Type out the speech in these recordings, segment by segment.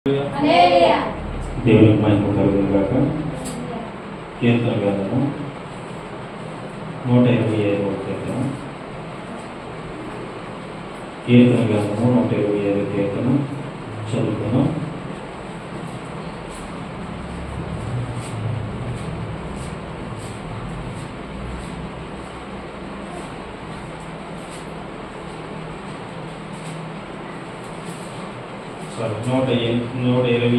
దేవునికి మహిమ కలుగును గాక. కీర్తన గ్రంథము 125వ కీర్తన. కీర్తన గ్రంథము 125వ కీర్తన చదువుకున్నాం. సారీ 128వ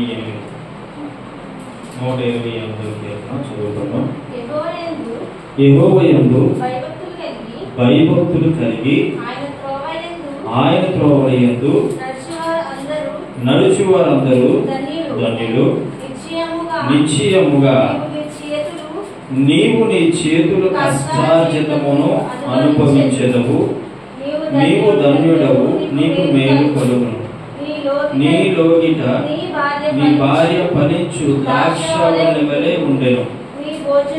కీర్తన చదువుకున్నాం. యెహోవాయందు భయభక్తులు కలిగి ఆయన త్రోవయందు నడుచువారందరూ ధన్యులు. నిశ్చయముగా నీవు నీ చేతుల కష్టార్జితమును అనుభవించెదవు. నీవు ధన్యుడవు, నీకు మేలు కలుగును. నీ లోగిట నీ భార్య ఫలించు ద్రాక్షవల్లి వలె ఉండెను.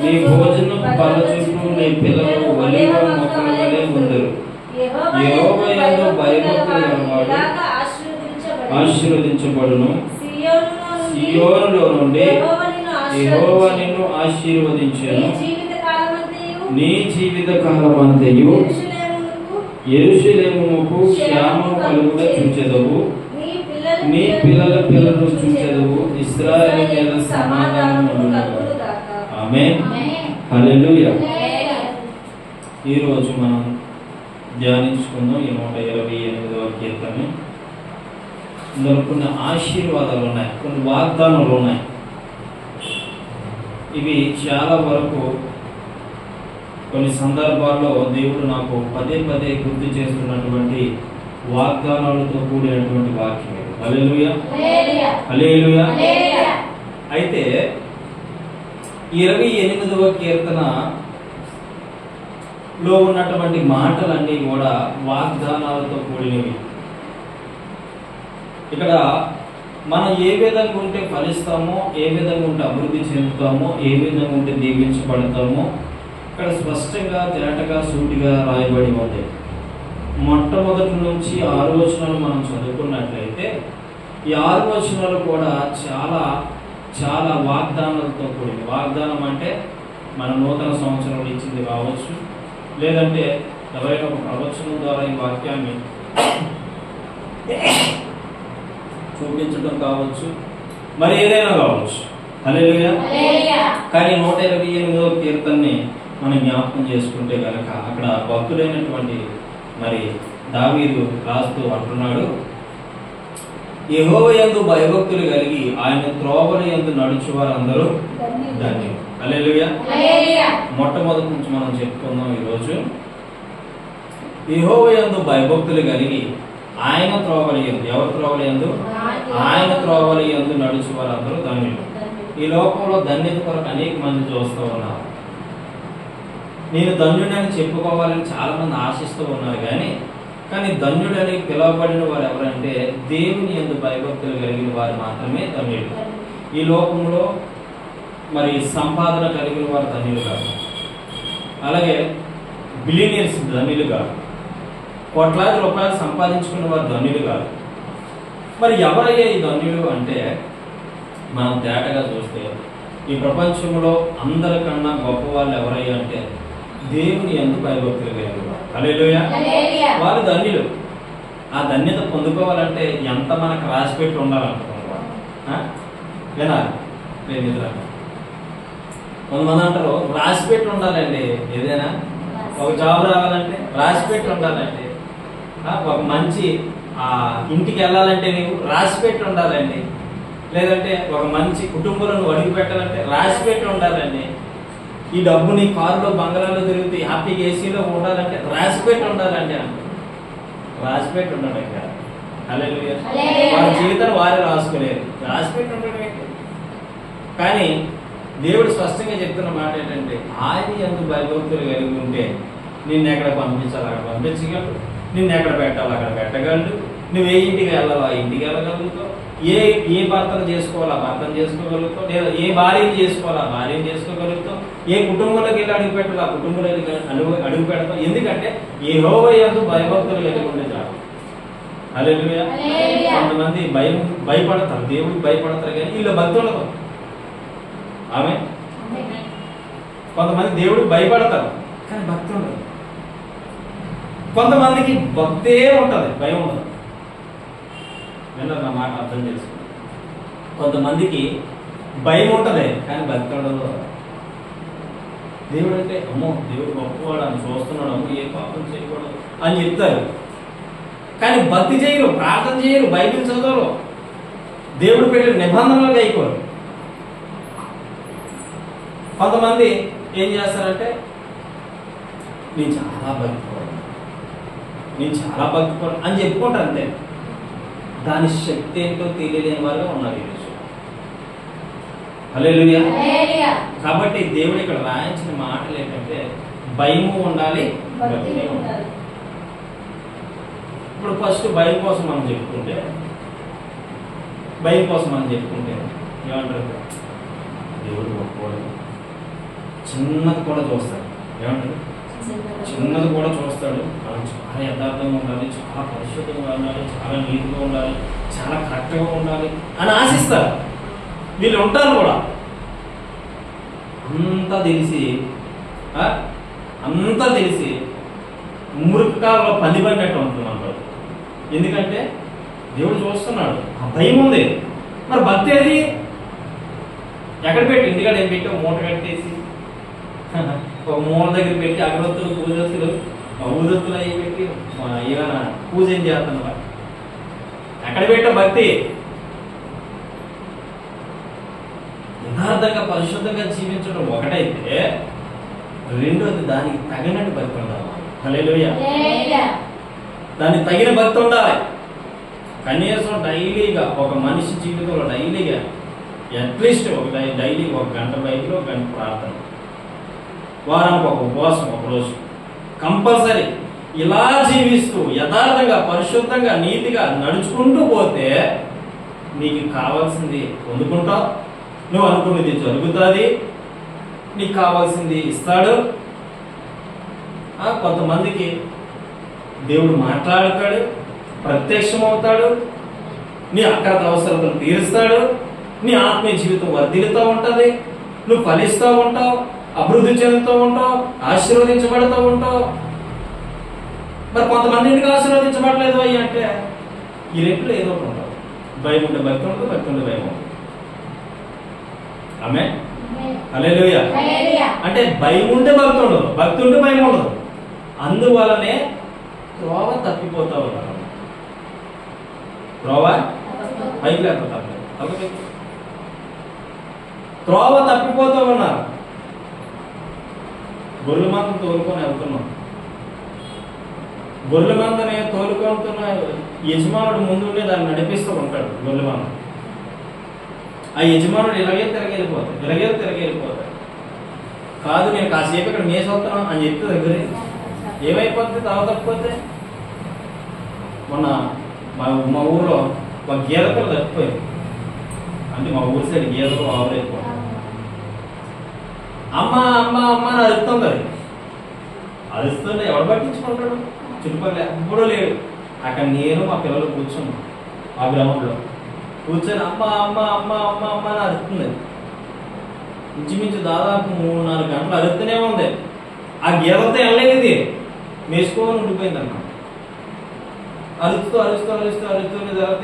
నీ భోజనం పరచుచు నీ పిల్లలు ఒలీవ మొక్కల వలె ఉండరు. యెహోవాయందు భయభక్తులు గలవాడు ఆశీర్వదించబడును. సీయోనులో నుండి యెహోవా నిన్ను ఆశీర్వదించెను. నీ జీవిత కాలమంతయు యెరూషలేముకు క్షేమము కలుగుట చూచెదవు. నీ పిల్లల పిల్లలు చూచెదవు. ఇశ్రాయేలు మీద సమాధానం ఉండును. ఆమేన్. హల్లెలూయా. ఈ రోజు మనం ధ్యానించుకుందాం ఈ 128వ కీర్తన. ఇందులో కొన్ని ఆశీర్వాదాలు ఉన్నాయి, కొన్ని వాగ్దానాలు ఉన్నాయి. ఇవి చాలా వరకు కొన్ని సందర్భాల్లో దేవుడు నాకు పదే పదే గుర్తు చేస్తున్నటువంటి వాగ్దానాలతో కూడినటువంటి వాక్యం. హల్లెలూయా, హల్లెలూయా. అయితే 28వ కీర్తనలో ఉన్నటువంటి మాటలన్నీ కూడా వాగ్దానాలతో కూడినవి. ఇక్కడ మనం ఏ విధంగా ఉంటే ఫలిస్తామో, ఏ విధంగా ఉంటే అభివృద్ధి చెందుతామో, ఏ విధంగా ఉంటే దీవించబడతామో ఇక్కడ స్పష్టంగా తేటగా సూటిగా రాయబడి ఉంది. మొట్టమొదటి నుంచి 6 వచనాలు మనం చదువుకున్నట్లయితే ఈ 6 వచనాలు కూడా చాలా చాలా వాగ్దానాలతో కూడింది. వాగ్దానం అంటే మన నూతన సంవత్సరంలో ఇచ్చింది కావచ్చు, లేదంటే ఎవరైనా ఒక ప్రవచనం ద్వారా ఈ వాక్యాన్ని చూపించడం కావచ్చు, మరి ఏదైనా కావచ్చు. హల్లెలూయా. కానీ 128వ కీర్తనని మనం జ్ఞాపకం చేసుకుంటే కనుక అక్కడ భక్తుడైనటువంటి మరి దావీదు రాస్తూ అంటున్నాడు, యెహోవాయందు భయభక్తులు కలిగి ఆయన త్రోవల యందు నడుచువారందరూ ధన్యులు. హల్లెలూయా. మొట్టమొదటి నుంచి మనం చెప్పుకుందాం ఈరోజు. యెహోవాయందు భయభక్తులు కలిగి ఆయన త్రోవల యందు, ఎవరి త్రోవల యందు? ఆయన త్రోవల యందు నడుచువారందరూ ధన్యులు. ఈ లోకంలో ధన్యత కొరకు అనేక మంది చూస్తూ ఉన్నారు. నేను ధన్యుడని చెప్పుకోవాలని చాలా మంది ఆశిస్తూ ఉన్నారు. కానీ ధన్యుడని పిలువబడిన వారు ఎవరంటే దేవుని యందు భయభక్తులు కలిగిన వారు మాత్రమే ధన్యుడు. ఈ లోకంలో మరి సంపాదన కలిగిన వారు ధన్యులు కాదు, అలాగే బిలియనీర్స్ ధన్యులు కాదు, కోట్లాది రూపాయలు సంపాదించుకున్న వారు ధన్యులు కాదు. మరి ఎవరయ్యా ఈ ధన్యుడు అంటే మనం తేటగా చూస్తే ఈ ప్రపంచంలో అందరికన్నా గొప్ప వాళ్ళు ఎవరయ్యా అంటే దేవుని యందు భయభక్తులు కలిగిన వారు. హల్లెలూయా. వారు ధన్యులు. ఆ ధన్యత పొందుకోవాలంటే ఎంత మనకు రాసిపెట్టి ఉండాలనుకుంటున్నారు వినాలి. కొంతమంది అంటారు రాసిపెట్టి ఉండాలండి, ఏదైనా ఒక జాబ్ రావాలంటే రాసిపెట్టి ఉండాలండి, ఒక మంచి ఇంటికి వెళ్ళాలంటే నీవు రాసిపెట్టి ఉండాలండి, లేదంటే ఒక మంచి కుటుంబంలో నువ్వు అడుగు పెట్టాలంటే రాసిపెట్టి ఉండాలండి, ఈ డబ్బు నీ కారులో బంగాళాలో తిరుగుతూ హ్యాపీగా ఏసీలో ఉండాలంటే రాసిపెట్టి ఉండాలంటే అంటే రాసిపెట్టి ఉండడం కాదు. హల్లెలూయా. వారి జీవితాన్ని వారే రాసుకోలేరు, రాసిపెట్టి ఉండడం. కానీ దేవుడు స్పష్టంగా చెప్తున్న మాట ఏంటంటే ఆయన యందు భయభక్తులు కలిగి ఉంటే నిన్ను ఎక్కడ పంపించాలి అక్కడ పంపించగలడు, నిన్ను ఎక్కడ పెట్టాలి అక్కడ పెట్టగలడు, నువ్వు ఏ ఇంటికి వెళ్ళాలో ఆ ఇంటికి వెళ్ళగలుగుతావు, ఏ భర్తను చేసుకోవాలో ఆ భర్తను చేసుకోగలుగుతావు, లేదా ఏ భార్యను చేసుకోవాలో ఆ భార్యను చేసుకోగలుగుతావు, ఏ కుటుంబంలోకి వెళ్ళి అడుగు పెట్టాలో ఆ కుటుంబంలో అడుగు పెడతావు. ఎందుకంటే యెహోవా యందు భయభక్తులు కలిగి ఉండే చాలు. హల్లెలూయా. కొంతమంది భయపడతారు, దేవుడికి భయపడతారు కానీ వీళ్ళు భక్తి ఉండదు. ఆమె కొంతమంది దేవుడికి భయపడతారు కానీ భక్తి ఉండదు. కొంతమందికి భక్తే ఉంటుంది, భయం ఉండదు. విన్నారు నా మాట అర్థం చేసుకోండి. కొంతమందికి భయం ఉంటుంది కానీ భక్తి ఉండదు. దేవుడు అంటే అమ్మో దేవుడు గొప్పవాడు అని చూస్తున్నాడు, అమ్మో ఏ పాపం చేయకూడదు అని చెప్తారు కానీ భక్తి చేయరు, ప్రార్థన చేయరు, బైబిల్ చదవరు, దేవుడు పెట్టిన నిబంధనలు అయిపోరు. కొంతమంది ఏం చేస్తారంటే నేను చాలా భక్తిపడు, నేను చాలా భక్తిపడు అని చెప్పుకుంటారు అంతే. దాని శక్తి ఏంటో తెలియలేని వారుగా ఉన్నారు ఈరోజు. హల్లెలూయా. కాబట్టి దేవుడు ఇక్కడ రాయించిన మాటలు ఏంటంటే భయము ఉండాలి, భక్తి ఉండాలి. ఇప్పుడు ఫస్ట్ భయం కోసం మనం చెప్పుకుంటే ఏమంటారు? దేవుడు గొప్పవాడు, చిన్నది కూడా చూస్తాడు. ఏమంటారు? చిన్నది కూడా చూస్తాడు. మనం చాలా యథార్థంగా ఉండాలి, చాలా పరిశుద్ధంగా ఉండాలి, చాలా నీతిగా ఉండాలి, చాలా కరెక్ట్గా ఉండాలి అని ఆశిస్తారు. వీళ్ళు ఉంటారు కూడా. అంతా తెలిసి మురుకాల్లో పని పడినట్టు ఉంటుంది అంటారు. ఎందుకంటే దేవుడు చూస్తున్నాడు, ఆ భయం ఉంది. మరి భక్తి అది ఎక్కడ పెట్టి? ఇంటికాడ ఏం పెట్టి మూట కట్టేసి ఒక మూల దగ్గర పెట్టి అగరొత్తులు, ఊదొత్తులు అవి పెట్టి ఏమైనా పూజ ఏం చేస్తున్నా? ఎక్కడ పెట్టా భక్తి? యథార్థంగా పరిశుద్ధంగా జీవించడం ఒకటైతే, రెండోది దానికి తగినట్టు భక్తి ఉండాలి. హల్లెలూయా. దానికి తగిన భక్తి ఉండాలి. కనీసం డైలీగా ఒక మనిషి జీవితంలో డైలీగా అట్లీస్ట్ డైలీ 1 గంట బైబిల్, 1 గంట ప్రార్థన, వారానికి ఒక ఉపవాసం, ఒక రోజు కంపల్సరీ. ఇలా జీవిస్తూ యథార్థంగా పరిశుద్ధంగా నీతిగా నడుచుకుంటూ పోతే నీకు కావాల్సింది పొందుకుంటావు, నువ్వు అనుకున్నది జరుగుతుంది, నీకు కావాల్సింది ఇస్తాడు. కొంతమందికి దేవుడు మాట్లాడతాడు, ప్రత్యక్షమవుతాడు, నీ అక్కత అవసరతలు తీరుస్తాడు, నీ ఆత్మీయ జీవితం వర్ధిల్లుతూ ఉంటుంది, నువ్వు ఫలిస్తూ ఉంటావు, అభివృద్ధి చెందుతూ ఉంటావు, ఆశీర్వదించబడుతూ ఉంటావు. మరి కొంతమంది ఎందుకు ఆశీర్వదించబడలేదు అయ్యి అంటే ఈ రెంట్లో ఏదో ఒకటి ఉంటావు. భయం ఉంటే భక్తి ఉండదు, భక్తి ఉంటే భయం ఉంటుంది. ఆమె హల్లెలూయా. అంటే భయం ఉంటే భక్తి ఉండదు, భక్తి ఉంటే భయం ఉండదు. అందువలనే త్రోవ తప్పిపోతా ఉన్నారు. త్రోవ పైకి లేకపోతే త్రోవ తప్పిపోతూ ఉన్నారు. గొర్రెల మందను తోలుకొని వెళ్తున్నాం. గొర్రెల మందని తోలుకుంటున్న యజమానుడు ముందుండే దాన్ని నడిపిస్తూ ఉంటాడు. గొర్రెల మంద ఆ యజమానుడు ఇలాగే తిరగెళ్ళిపోతాడు. కాదు నేను కాసేపు ఇక్కడ మేసొస్తాను అని చెప్తే దగ్గరే ఏమైపోతుంది? తప్పకపోతే మొన్న మా ఊర్లో ఒక గేదె పిల్ల తప్పిపోయింది. అంటే మా ఊరి సైడ్ గేదెలు ఆవులైపోయింది. అమ్మ అమ్మ అమ్మ అని అరుస్తుంది. అది అరుస్తుంటే ఎవడు పట్టించుకుంటాడు? చుట్టుపక్కల ఎప్పుడూ లేడు. అక్కడ నేను మా పిల్లలు కూర్చున్నాం ఆ గ్రౌండ్లో. కూర్చొని అమ్మ అమ్మ అమ్మ అమ్మ అమ్మ అని అరుస్తుంది. ఇంచుమించు దాదాపు 3-4 గంటలు అరుస్తూనే ఉంది. ఆ గేదెతో వెళ్ళలేదు, మేసుకోని ఉండిపోయింది అన్నమాట. అరుస్తూ తర్వాత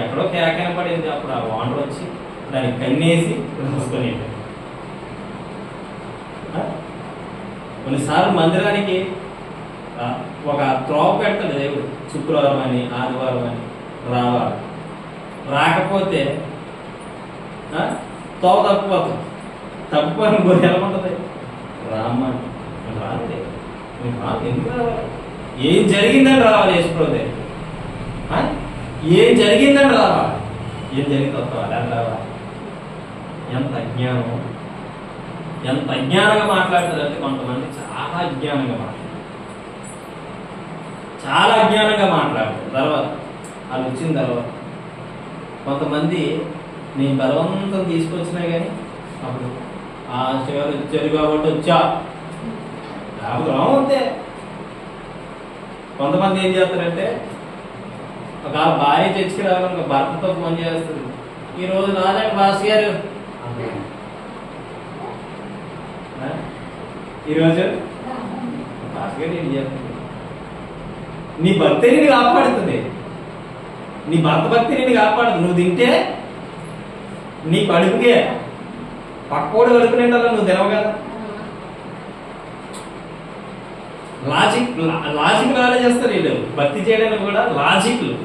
ఎక్కడో కేకన పడింది. అప్పుడు ఆ వాండర్ వచ్చి దానికి కన్నేసి చూసుకొని కొన్నిసార్లు మందిరానికి ఒక త్రోవ పెడతాడు దేవుడు. శుక్రవారం అని, ఆదివారం అని రావాలి. రాకపోతే తోవ తప్పిపోయిన గొర్రె ఎలా ఉంటుంది? రామ్మని రాదే, ఎందుకు రావాలి? ఏం జరిగిందని రావాలి. వేసుకోదే ఏం జరిగిందని రావాలి. ఏం జరిగింది వస్తావాలి అని రావాలి. ఎంత అజ్ఞానంగా మాట్లాడతారంటే కొంతమంది చాలా అజ్ఞానంగా మాట్లాడతారు. తర్వాత వాళ్ళు వచ్చిన తర్వాత కొంతమంది నేను బలవంతం తీసుకొచ్చినా కానీ అప్పుడు ఆ చివరి వచ్చారు కాబట్టి వచ్చా లేకపోతే అంతే. కొంతమంది ఏం చేస్తారంటే ఒకవేళ భార్య చర్చికి రావాలని భర్తతో ఫోన్ చేస్తుంది, ఈరోజు రాదండి బాస్ గారు, ఈరోజు బాస్ గారు ఏం చేస్తుంది? నీ భక్తి నిన్ను కాపాడుతుంది, నీ భర్త భక్తి నిన్ను కాపాడుతుంది. నువ్వు తింటే నీ కడుపుకే, పక్కోడు కడుపు నిండాలో నువ్వు తినవు కదా. లాజిక్ ఆలోచిస్తారు వీళ్ళు. భక్తి చేయడానికి కూడా లాజిక్లు,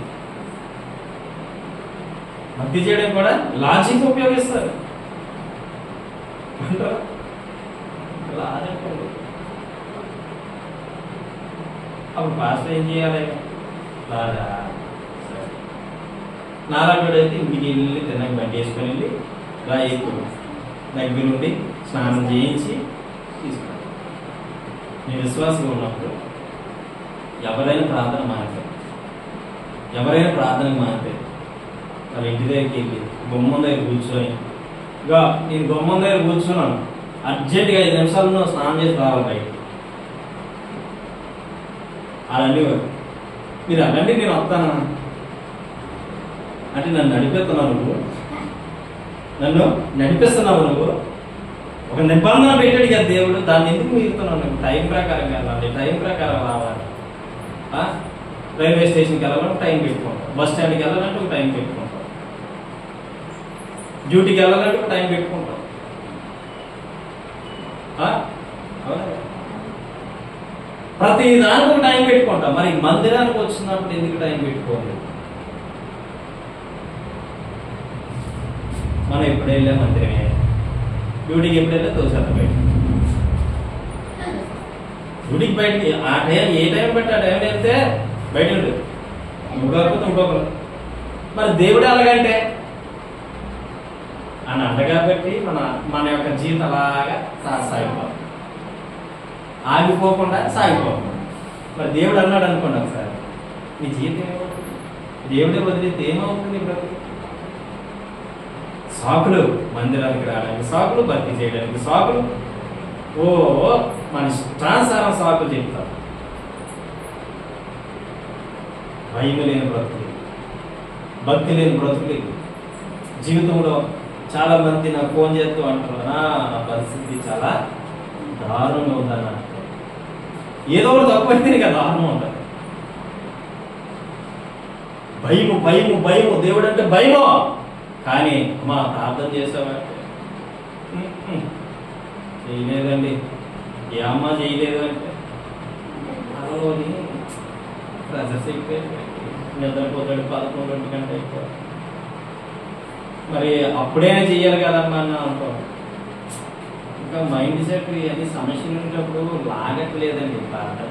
భక్తి చేయడానికి కూడా లాజిక్ ఉపయోగిస్తారు. అప్పుడు పాస్టర్ ఏం చేయాలి? రాదా నారాయణుడైతే ఇంటికి వెళ్ళి తినక బండి వేసుకొని వెళ్ళి రాయికు దగ్గరుండి స్నానం చేయించి తీసుకున్నాను. నీ విశ్వాసంగా ఉన్నప్పుడు ఎవరైనా ప్రార్థన మానితే వాళ్ళ ఇంటి దగ్గరికి వెళ్ళి గుమ్మం దగ్గర కూర్చొని, ఇక నేను గుమ్మం దగ్గర కూర్చున్నాను, అర్జెంటుగా 5 నిమిషాల్లో స్నానం చేసి రావాలి బయట అదండి. మీరు అదండి నేను వస్తాను అంటే నన్ను నడిపిస్తున్నావు నువ్వు. ఒక నిబంధన పెట్టాడు కదా దేవుడు, దాన్ని ఎందుకు మీరుతున్నావు? నువ్వు టైం ప్రకారం వెళ్ళాలి, టైం ప్రకారం రావాలి. రైల్వే స్టేషన్కి వెళ్ళాలంటే టైం పెట్టుకుంటావు, బస్ స్టాండ్కి వెళ్ళాలంటే ఒక టైం పెట్టుకుంటావు, డ్యూటీకి వెళ్ళాలంటే ఒక టైం పెట్టుకుంటావు. ప్రతి దానికి ఒక టైం పెట్టుకుంటాం. మరి మందిరానికి వచ్చినప్పుడు ఎందుకు టైం పెట్టుకోవాలి? మనం ఎప్పుడు వెళ్ళే మందిరమే, డ్యూటీకి ఎప్పుడు వెళ్ళే తోసేద్దాం బయట. డ్యూటీకి బయటకి ఆ టైం ఏ టైం పెట్టి ఆ టైం వెళ్తే బయట ఉంటుంది, ఇంకొకరు. మరి దేవుడు ఎలాగంటే అని అంట కాబట్టి మన యొక్క జీవితం అలాగా సాగిపోతుంది, ఆగిపోకుండా సాగిపోకుండా. మరి దేవుడు అన్నాడు అనుకోండి ఒకసారి, నీ జీవితం ఏమవుతుంది? దేవుడే వదిలితే ఏమవుతుంది? బ్రతుకు సాకులు, మందిరానికి రావడానికి సాకులు, భక్తి చేయడానికి సాకులు, మన ఇష్టానుసారం సాకులు చెప్తారు. భయం లేని బ్రతుకులు, భక్తి లేని బ్రతుకులు. జీవితంలో చాలా మంది నాకు ఫోన్ చేస్తూ అంటారు, నా పరిస్థితి చాలా దారుణంగా ఉందన్న. ఏదో ఒకటి తక్కువైతే కదా దారుణం ఉంటుంది. భయము దేవుడు అంటే భయము. కానీ అమ్మా ప్రార్థన చేసామంటే చేయలేదండి, ఏ అమ్మ చేయలేదు అంటే అలోని ప్రెజర్స్ ఎక్కువ, నిద్రపోతాడు 11 గంటల ఎక్కువ. మరి అప్పుడైనా చెయ్యాలి కదమ్మా అని అనుకో. ఇంకా మైండ్ సెట్ అన్ని సమస్యలు ఉన్నప్పుడు లాగట్లేదండి ప్రార్థన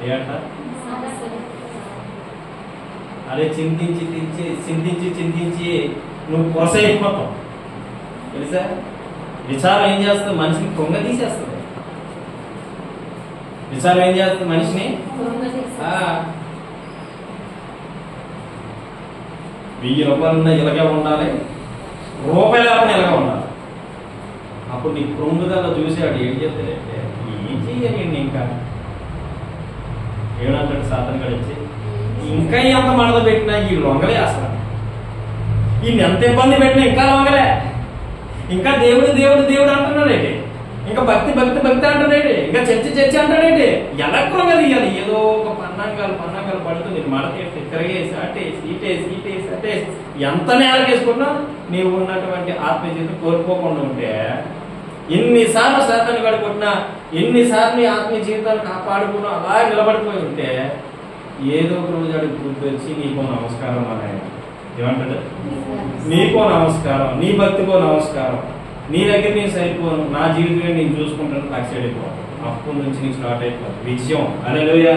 చేస్తాం. అదే చింతించి నువ్వు కొరసైపోతావు తెలుసా. విచారం ఏం చేస్తుంది? మనిషిని కొంగ తీసేస్తుంది. విచారం ఏం చేస్తుంది? మనిషిని 1000 రూపాయలున్నా ఇలాగే ఉండాలి, రూపాయలు లేకుండా ఇలాగే ఉండాలి. అప్పుడు నీ కృంగుదల చూసాడు ఏం చెప్తాడంటే, ఏం చెయ్యాలి ఇంకా ఏమంటాడు సాధన గడిచి, ఇంకా ఎంత మనద పెట్టినా ఈ లొంగలే అసలు, ఈ ఎంత ఇబ్బంది పెట్టినా ఇంకా లొంగలే, ఇంకా దేవుడు అంటున్నాడేంటి, ఇంకా భక్తి అంటున్నాడు, ఇంకా చర్చ అంటాడేంటి. ఎలా లొంగ తీయాలి? ఏదో ఒక పన్నాంగాలు పడుతుంది, మడతేసి తిరగేసి అట్టేసి ఎంత నేలకేసుకున్నా నీవు ఉన్నటువంటి ఆత్మీయత కోల్పోకుండా ఉంటే, ఎన్నిసార్లు శాతాన్ని గడుపుకున్నా, ఎన్నిసార్లు నీ ఆత్మీయ జీవితాన్ని కాపాడుకున్నా అలా నిలబడిపోయి ఉంటే, ఏదో ఒక రోజు అడుగు గుర్తొచ్చి నీకో నమస్కారం అన్నాయన. ఏమంటాడు? నీకో నమస్కారం, నీ భక్తికో నమస్కారం, నీ దగ్గర నేను సరిపోను, నా జీవితమే నేను చూసుకుంటాను, సక్సెస్ అయిపోవాలి. అప్పటి నుంచి నీకు స్టార్ట్ అయిపోవాలి విజయం. హల్లెలూయా.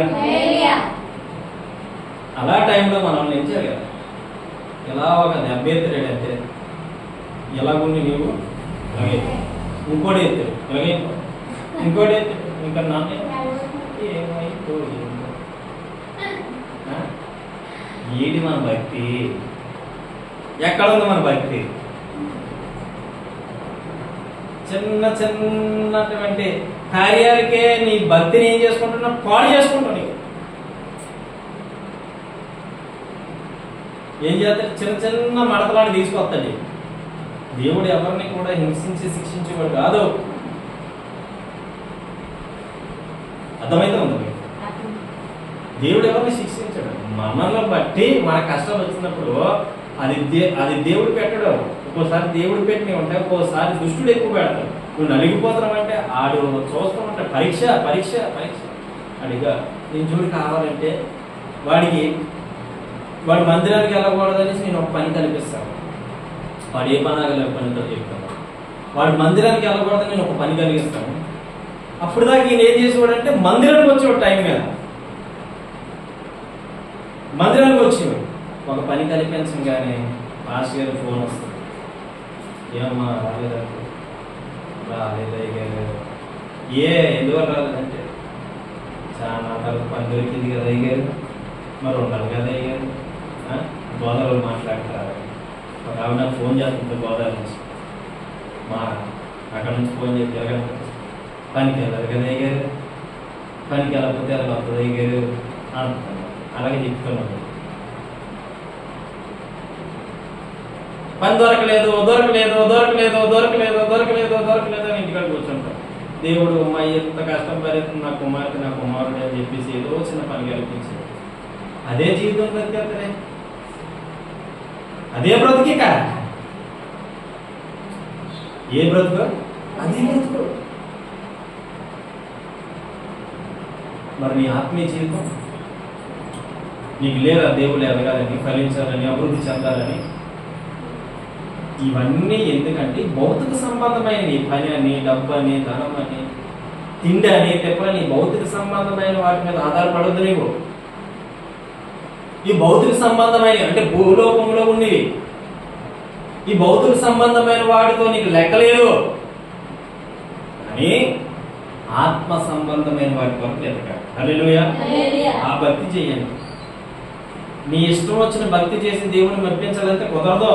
అలా టైంలో మనం ఏం చేయాలి? ఎలా ఒక దెబ్బెత్తలేడు అంతే, ఎలాగుండి నీవు అలాగే ఇంకోటి ఎత్తాడు, ఇలాగే ఇంకోటి ఎత్తాడు, ఇంకా నాన్న ఏమైపోయింది. ఏది మన భక్తి? ఎక్కడ ఉంది మన భక్తి? చిన్నటువంటి కార్యాలకే నీ భక్తిని ఏం చేసుకుంటున్నా? పాడు చేసుకుంటావు. నీకు ఏం చేస్తాడు? చిన్న చిన్న మడతలాంటి తీసుకొస్తాడు. దేవుడు ఎవరిని కూడా హింసించి శిక్షించేవాడు కాదు. అర్థమైతే ఉంది. దేవుడు ఎవరిని శిక్షించాడు? మనల్ని బట్టి మన కష్టాలు వచ్చినప్పుడు అది దేవుడు పెట్టడు. ఒక్కోసారి దేవుడు పెట్టినవి ఉంటాయి, ఒక్కోసారి దుష్టుడు ఎక్కువ పెడతాడు. నువ్వు నలిగిపోతామంటే ఆడు చూస్తామంటే పరీక్ష పరీక్ష పరీక్ష అడిగా నేను చూడు కావాలంటే వాడి మందిరానికి వెళ్ళకూడదనేసి నేను ఒక పని కల్పిస్తాను. వాడు ఏ పని పనితో చెప్తాను. వాడి మందిరానికి వెళ్ళకూడదని నేను ఒక పని కలిగిస్తాను. అప్పుడు దాకా ఈయన ఏం చేసేవాడంటే మందిరానికి వచ్చేవాడు. టైం మీద మందిరానికి వచ్చేవాడు. ఒక పని కల్పించగానే పాస్టర్ గారు ఫోన్ వస్తుంది. ఏమమ్మా రాలేదంటే రాలేదయ్యారు. ఎందువల్ల రాలేదంటే చాలా తర్వాత పని దొరికింది కదా అయ్యారు, మరి ఉండాలి కదా అయ్యారు. గోదావరి మాట్లాడతారు. ఒక ఆవిడ నాకు ఫోన్ చేస్తుంది గోదావరి నుంచి. అక్కడ నుంచి ఫోన్ చేసి తిరగండి, పనికి వెళ్ళారు కదా అయ్యారు, పనికి వెళ్ళకపోతే అలా వస్తుంది అయ్యారు అంటున్నాను. అలాగే చెప్తున్నాను. పని దొరకలేదు దొరకలేదు దొరకలేదు దొరకలేదు దొరకలేదు దొరకలేదు అని ఇంటికాడ కూర్చుంటాం. దేవుడు అమ్మాయి ఎంత కష్టం పడుతుంది నా కుమార్తె నా కుమారుడు అని చెప్పేసి ఏదో చిన్న పని కల్పించాడు. అదే జీవితం బ్రతికేస్తారే, అదే బ్రతికి కదా. ఏ బ్రతుకు? అదే బ్రతుకు. మరి నీ ఆత్మీయ జీవితం నీకు లేదా? దేవుడు ఎదగాలని, ఫలించాలని, అభివృద్ధి చెందాలని. ఇవన్నీ ఎందుకంటే భౌతిక సంబంధమైనవి. పని అని, డబ్బు అని, ధనం అని, తిండి అని, తెప్పని భౌతిక సంబంధమైన వాటి మీద ఆధారపడద్దు నీవు. ఈ భౌతిక సంబంధమైన అంటే భూలోకంలో ఉన్నవి. ఈ భౌతిక సంబంధమైన వాటితో నీకు లెక్కలేదు. కానీ ఆత్మ సంబంధమైన వాటి వరకు ఎదగాలి. హల్లెలూయా. ఆ భక్తి చేయండి. నీ ఇష్టం వచ్చిన భక్తి చేసి దేవుని మెప్పించాలంటే కుదరదు.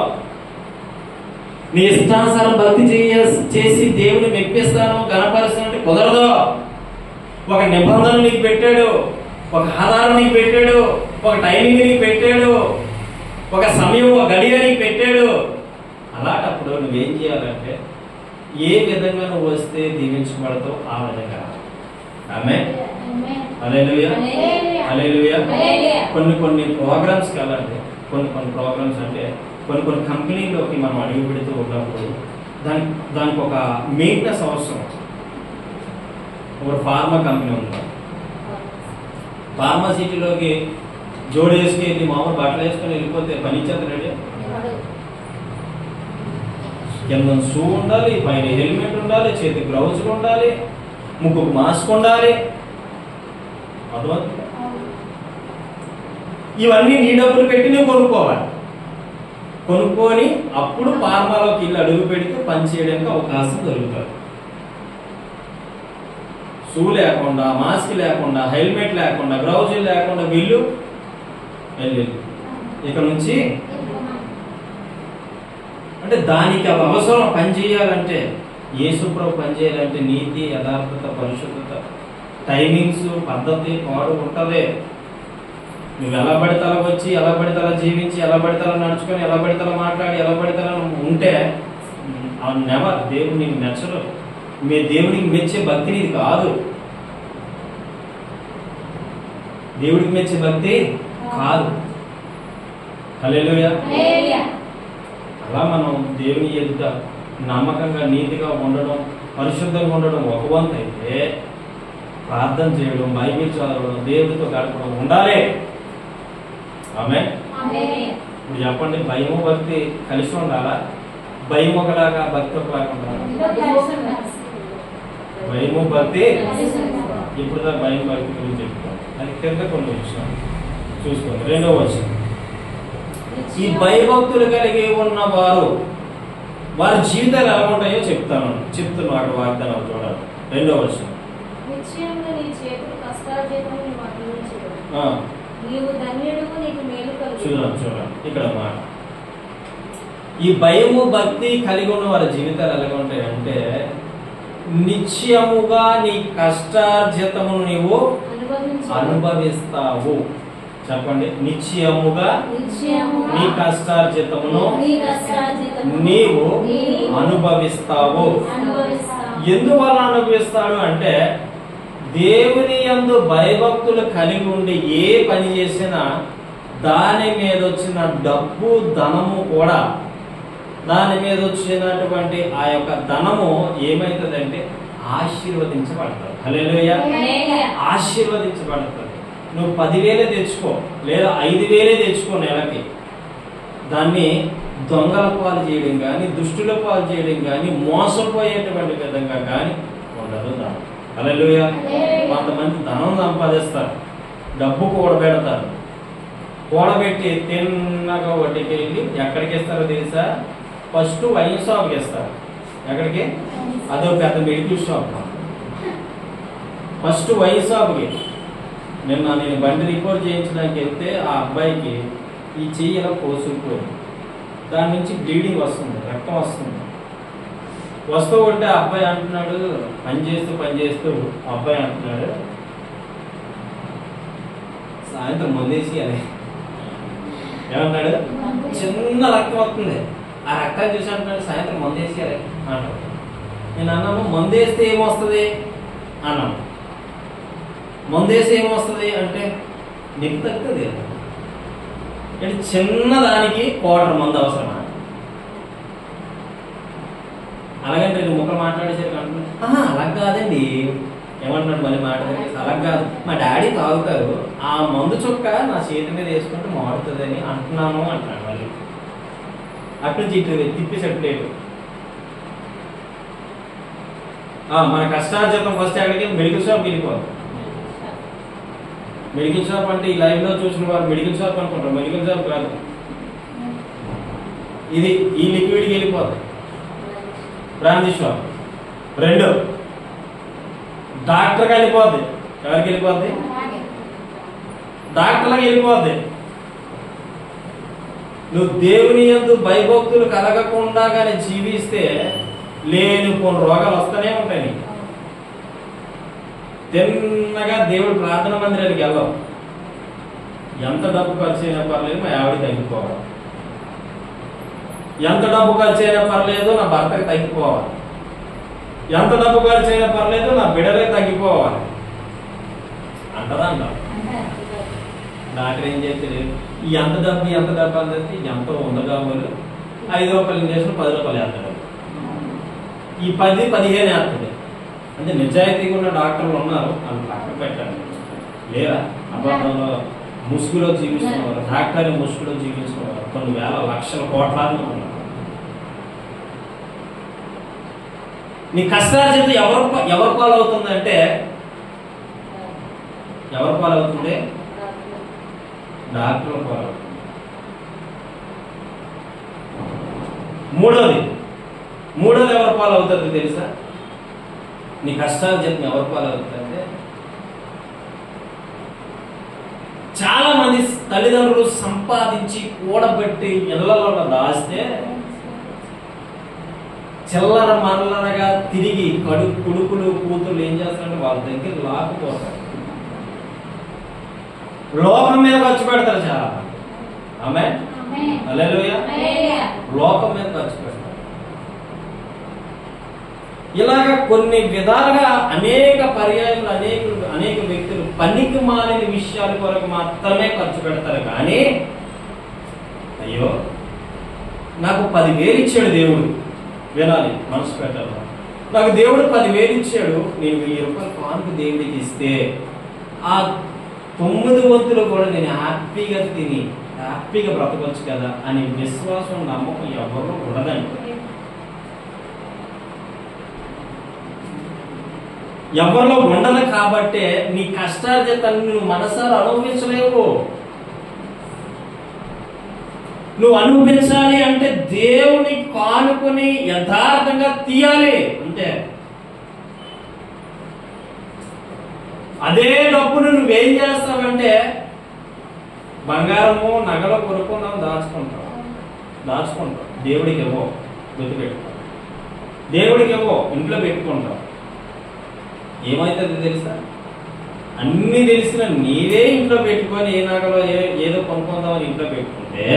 నీ ఇష్టానుసారం భక్తి చేసి దేవుని మెప్పిస్తాను గణపరుస్తానంటే కుదరదు. ఒక నిబంధన నీకు పెట్టాడు, ఒక ఆధారం నీకు పెట్టాడు, ఒక టైమింగ్ నీకు పెట్టాడు, ఒక సమయం, ఒక గడియ నీకు పెట్టాడు. అలాంటప్పుడు నువ్వేం చేయాలంటే ఏ విధంగా నువ్వు వస్తే దీవించబడతావు ఆ విధంగా. ఆమేన్. హల్లెలూయా. హల్లెలూయా. కొన్ని ప్రోగ్రామ్స్కి వెళ్ళండి. కొన్ని ప్రోగ్రామ్స్ అంటే కొన్ని కంపెనీలోకి మనం అడుగు పెడుతూ ఉన్నప్పుడు దానికి ఒక మెయింటెనెన్స్ అవసరం. ఒక ఫార్మా కంపెనీ ఉంది. ఫార్మాసిటీలోకి జోడేసుకు వెళ్ళి మామూలు బట్టలు వేసుకొని వెళ్ళిపోతే పని ఇచ్చేస్తాడు. కింద షూ ఉండాలి, పైన హెల్మెట్ ఉండాలి, చేతికి గ్లౌజులు ఉండాలి, ముక్కుకు మాస్క్ ఉండాలి. అర్థమవుతుంది? ఇవన్నీ నీ డబ్బులు పెట్టి నువ్వు కొనుక్కోవాలి. కొనుక్కొని అప్పుడు ఫార్మాలోకి ఇల్లు అడుగు పెడితే పని చేయడానికి అవకాశం దొరుకుతుంది. షూ లేకుండా, మాస్క్ లేకుండా, హెల్మెట్ లేకుండా, గ్లౌజులు లేకుండా వీళ్ళు వెళ్ళి ఇక నుంచి అంటే దానికి అవసరం. పని చేయాలంటే యేసుప్రభు పని చేయాలంటే నీతి, యథార్థత, పరిశుద్ధత, టైమింగ్స్, పద్ధతి పాడు ఉంటుంది. నువ్వు ఎలా పడితే అలా వచ్చి, ఎలా పడితే అలా జీవించి, ఎలా పడితే అలా నడుచుకొని, ఎలా పడితే అలా మాట్లాడి, ఎలా పడితే అలా ఉంటే నెవర్ దేవుడు నీకు మెచ్చడు. మీ దేవుడికి మెచ్చే భక్తి ఇది కాదు. దేవుడికి మెచ్చే భక్తి కాదు. హల్లెలూయా. అలా మనం దేవుని ఎదుట నమ్మకంగా, నీతిగా ఉండడం, పరిశుద్ధంగా ఉండడం ఒక వంతు అయితే, ప్రార్థన చేయడం, బైబిల్ చదవడం, దేవుడితో గడపడం ఉండాలి. ఆమేన్. ఇప్పుడు చెప్పండి, భయము భక్తి కలిసి ఉండాలా? భయం ఒకలాగా భక్తి ఒకలాగా ఉండాలా? భయము భక్తి. ఇప్పుడు దాకా భయం భక్తి గురించి చెప్తాం. అది కింద కొన్ని విషయం చూసుకోండి. 2వ వచనం. ఈ భయభక్తులు కలిగి ఉన్నవారు వారి జీవితాలు ఎలా ఉంటాయో చెప్తున్నాడు వాగ్దానం. చూడాలి 2వ వచనం. చూడండి ఇక్కడ మాట. ఈ భయము భక్తి కలిగి ఉన్న వారి జీవితాలు ఎలాగ ఉంటాయంటే, నిశ్చయముగా నీ కష్టార్జితమును నీవు అనుభవిస్తావు. చెప్పండి. నిశ్చయముగా నీ కష్టార్జితమును నీవు అనుభవిస్తావు. ఎందువల్ల అనుభవిస్తాడు అంటే దేవుని యందు భయభక్తులు కలిగి ఉండి ఏ పని చేసినా దాని మీద వచ్చిన డబ్బు ధనము కూడా, దాని మీద వచ్చినటువంటి ఆ యొక్క ధనము ఏమైతుందంటే ఆశీర్వదించబడతాడు. హల్లెలూయా. ఆశీర్వదించబడతాడు. నువ్వు 10,000 తెచ్చుకో లేదా 5,000 తెచ్చుకో నెలకి, దాన్ని దొంగల పాలు చేయడం కానీ, దుష్టుల పాలు చేయడం కానీ, మోసపోయేటువంటి విధంగా కానీ ఉండదు ధనం. హల్లెలూయా. కొంతమంది ధనం సంపాదిస్తారు, డబ్బు కూడబెడతారు, కూడబెట్టి తిన్నగా వడ్డీకి వెళ్ళి ఎక్కడికి ఇస్తారో తెలుసా? ఫస్ట్ వైన్ షాప్కి ఇస్తారు. ఎక్కడికి? అదో పెద్ద మెడికల్ షాప్. ఫస్ట్ వైన్ షాప్కి. నేను బండి రిపోర్ట్ చేయించడానికి వెళ్తే ఆ అబ్బాయికి ఈ చెయ్యి ఇలా కోసుకుపోయింది, దాని నుంచి బ్లీడింగ్ వస్తుంది, రక్తం వస్తుంది. వస్తూ ఉంటే ఆ అబ్బాయి అంటున్నాడు, పని చేస్తూ అబ్బాయి అంటున్నాడు, సాయంత్రం మందేసి అని ఏమన్నాడు? చిన్న రక్తం వస్తుంది, ఆ రక్తాన్ని చూసి అంటున్నాడు సాయంత్రం మందేసి అని అంటాడు. నేను అన్నాను, మందేస్తే ఏమొస్తుంది అన్నాను. మందేసి ఏమొస్తుంది అంటే నీకు తగ్గుతుంది. అంటే చిన్నదానికి క్వార్టర్ మందు అవసరమా? అలాగంటే నేను ముఖం మాట్లాడేసరికి అంటున్నాను, అలా కాదండి. ఏమంటున్నాడు మళ్ళీ మాట? అలా కాదు, మా డాడీ తాగుతారు, ఆ మందు చొక్క నా చేతి మీద వేసుకుంటే మారుతుందని అంటున్నాను అంటున్నాడు. మళ్ళీ అటు నుంచి ఇటు తిప్పేసట్టు లేదు. మన కష్టార్జితం ఫస్ట్ అడిగి మెడికల్ షాప్కి వెళ్ళిపోదు. మెడికల్ షాప్ అంటే ఈ లైవ్ లో చూసిన వారు మెడికల్ షాప్ అనుకుంటారు, మెడికల్ షాప్ కాదు ఇది. ఈ లిక్విడ్కి వెళ్ళిపోతుంది. Brandy shop. 2 డాక్టర్కి వెళ్ళిపోద్ది. ఎవరికి వెళ్ళిపోద్ది? డాక్టర్లకు వెళ్ళిపోద్ది. నువ్వు దేవుని యందు భయభక్తులు కలగకుండా కానీ జీవిస్తే లేని కొన్ని రోగాలు వస్తూనే ఉంటాయి నీకు. తిన్నగా దేవుడు ప్రార్థన మందిరానికి వెళ్ళాం. ఎంత డబ్బు ఖర్చు అయినా పర్లేదు మా ఆవిడ తగ్గిపోవాలి, ఎంత డబ్బు ఖర్చు అయినా పర్లేదు నా భర్తకి తగ్గిపోవాలి, ఎంత డబ్బు ఖర్చు అయినా పర్లేదు నా బిడ్డలే తగ్గిపోవాలి అంటదంట. డాక్టర్ ఏం చేస్తే ఎంత డబ్బు అంటే ఎంత ఉండగా వాళ్ళు 5 రూపాయలు చేసిన 10 రూపాయలు వేస్తాడు. ఈ 10-15 వేస్తుంది. అంటే నిజాయితీగా ఉన్న డాక్టర్లు ఉన్నారు, వాళ్ళు పక్కన పెట్టండి. లేదా అబద్ధంలో ముసుగులో జీవిస్తున్నారు, డాక్టర్ని ముసుగులో జీవిస్తున్నారు కొన్ని వేల లక్షల కోట్లాది ఉన్నారు. నీ కష్టార్జితం ఎవరి పాలవుతుందంటే ఎవరి పాలవుతుంది? డాక్టర్ల పాలవుతుంది. మూడోది ఎవరి పాలవుతుంది తెలుసా? నీ కష్టార్జితం ఎవరి పాలవుతుందంటే చాలా మంది తల్లిదండ్రులు సంపాదించి కూడబెట్టి ఇళ్లలో దాస్తే చిల్లర మల్లరగా తిరిగి కొడుకులు కూతురు ఏం చేస్తారంటే వాళ్ళ దగ్గర లాక్కుపోతారు, లోకం మీద ఖర్చు పెడతారు. చాలా ఆమేన్, హల్లెలూయా. లోకం మీద ఖర్చు పెడతారు. ఇలాగా కొన్ని విధాలుగా అనేక పర్యాయాలు అనేక వ్యక్తులు పనికి మాలిన విషయాల కొరకు మాత్రమే ఖర్చు పెడతారు. కానీ అయ్యో నాకు 10,000 ఇచ్చాడు దేవుడు, వినాలి, మనసు పెట్టాలి. నాకు దేవుడు 10,000 ఇచ్చాడు, నేను 1,000 రూపాయలు కానుక దేవుడికి ఇస్తే ఆ 9 వంతులు కూడా నేను హ్యాపీగా తిని హ్యాపీగా బ్రతకొచ్చు కదా అని విశ్వాసం నమ్మకం ఎవరు ఉండదండి. ఎవరిలో ఉండదు. కాబట్టే నీ కష్టార్జితాన్ని నువ్వు మనసారా అనుభవించలేవు. నువ్వు అనుభవించాలి అంటే దేవుని కానుకొని యథార్థంగా తీయాలి అంతే. అదే డబ్బును నువ్వేం చేస్తావంటే బంగారము నగలు కొనుక్కుందాం దాచుకుంటావు. దేవుడికి ఇవ్వవు, గుర్తుపెట్టుకో. దేవుడికి ఇవ్వవు, ఇంట్లో పెట్టుకుంటావు. ఏమవుతుంది తెలుసా? అన్ని తెలిసిన నీవే ఇంట్లో పెట్టుకొని ఏ నగలో ఏదో కొనుక్కుందామని ఇంట్లో పెట్టుకుంటే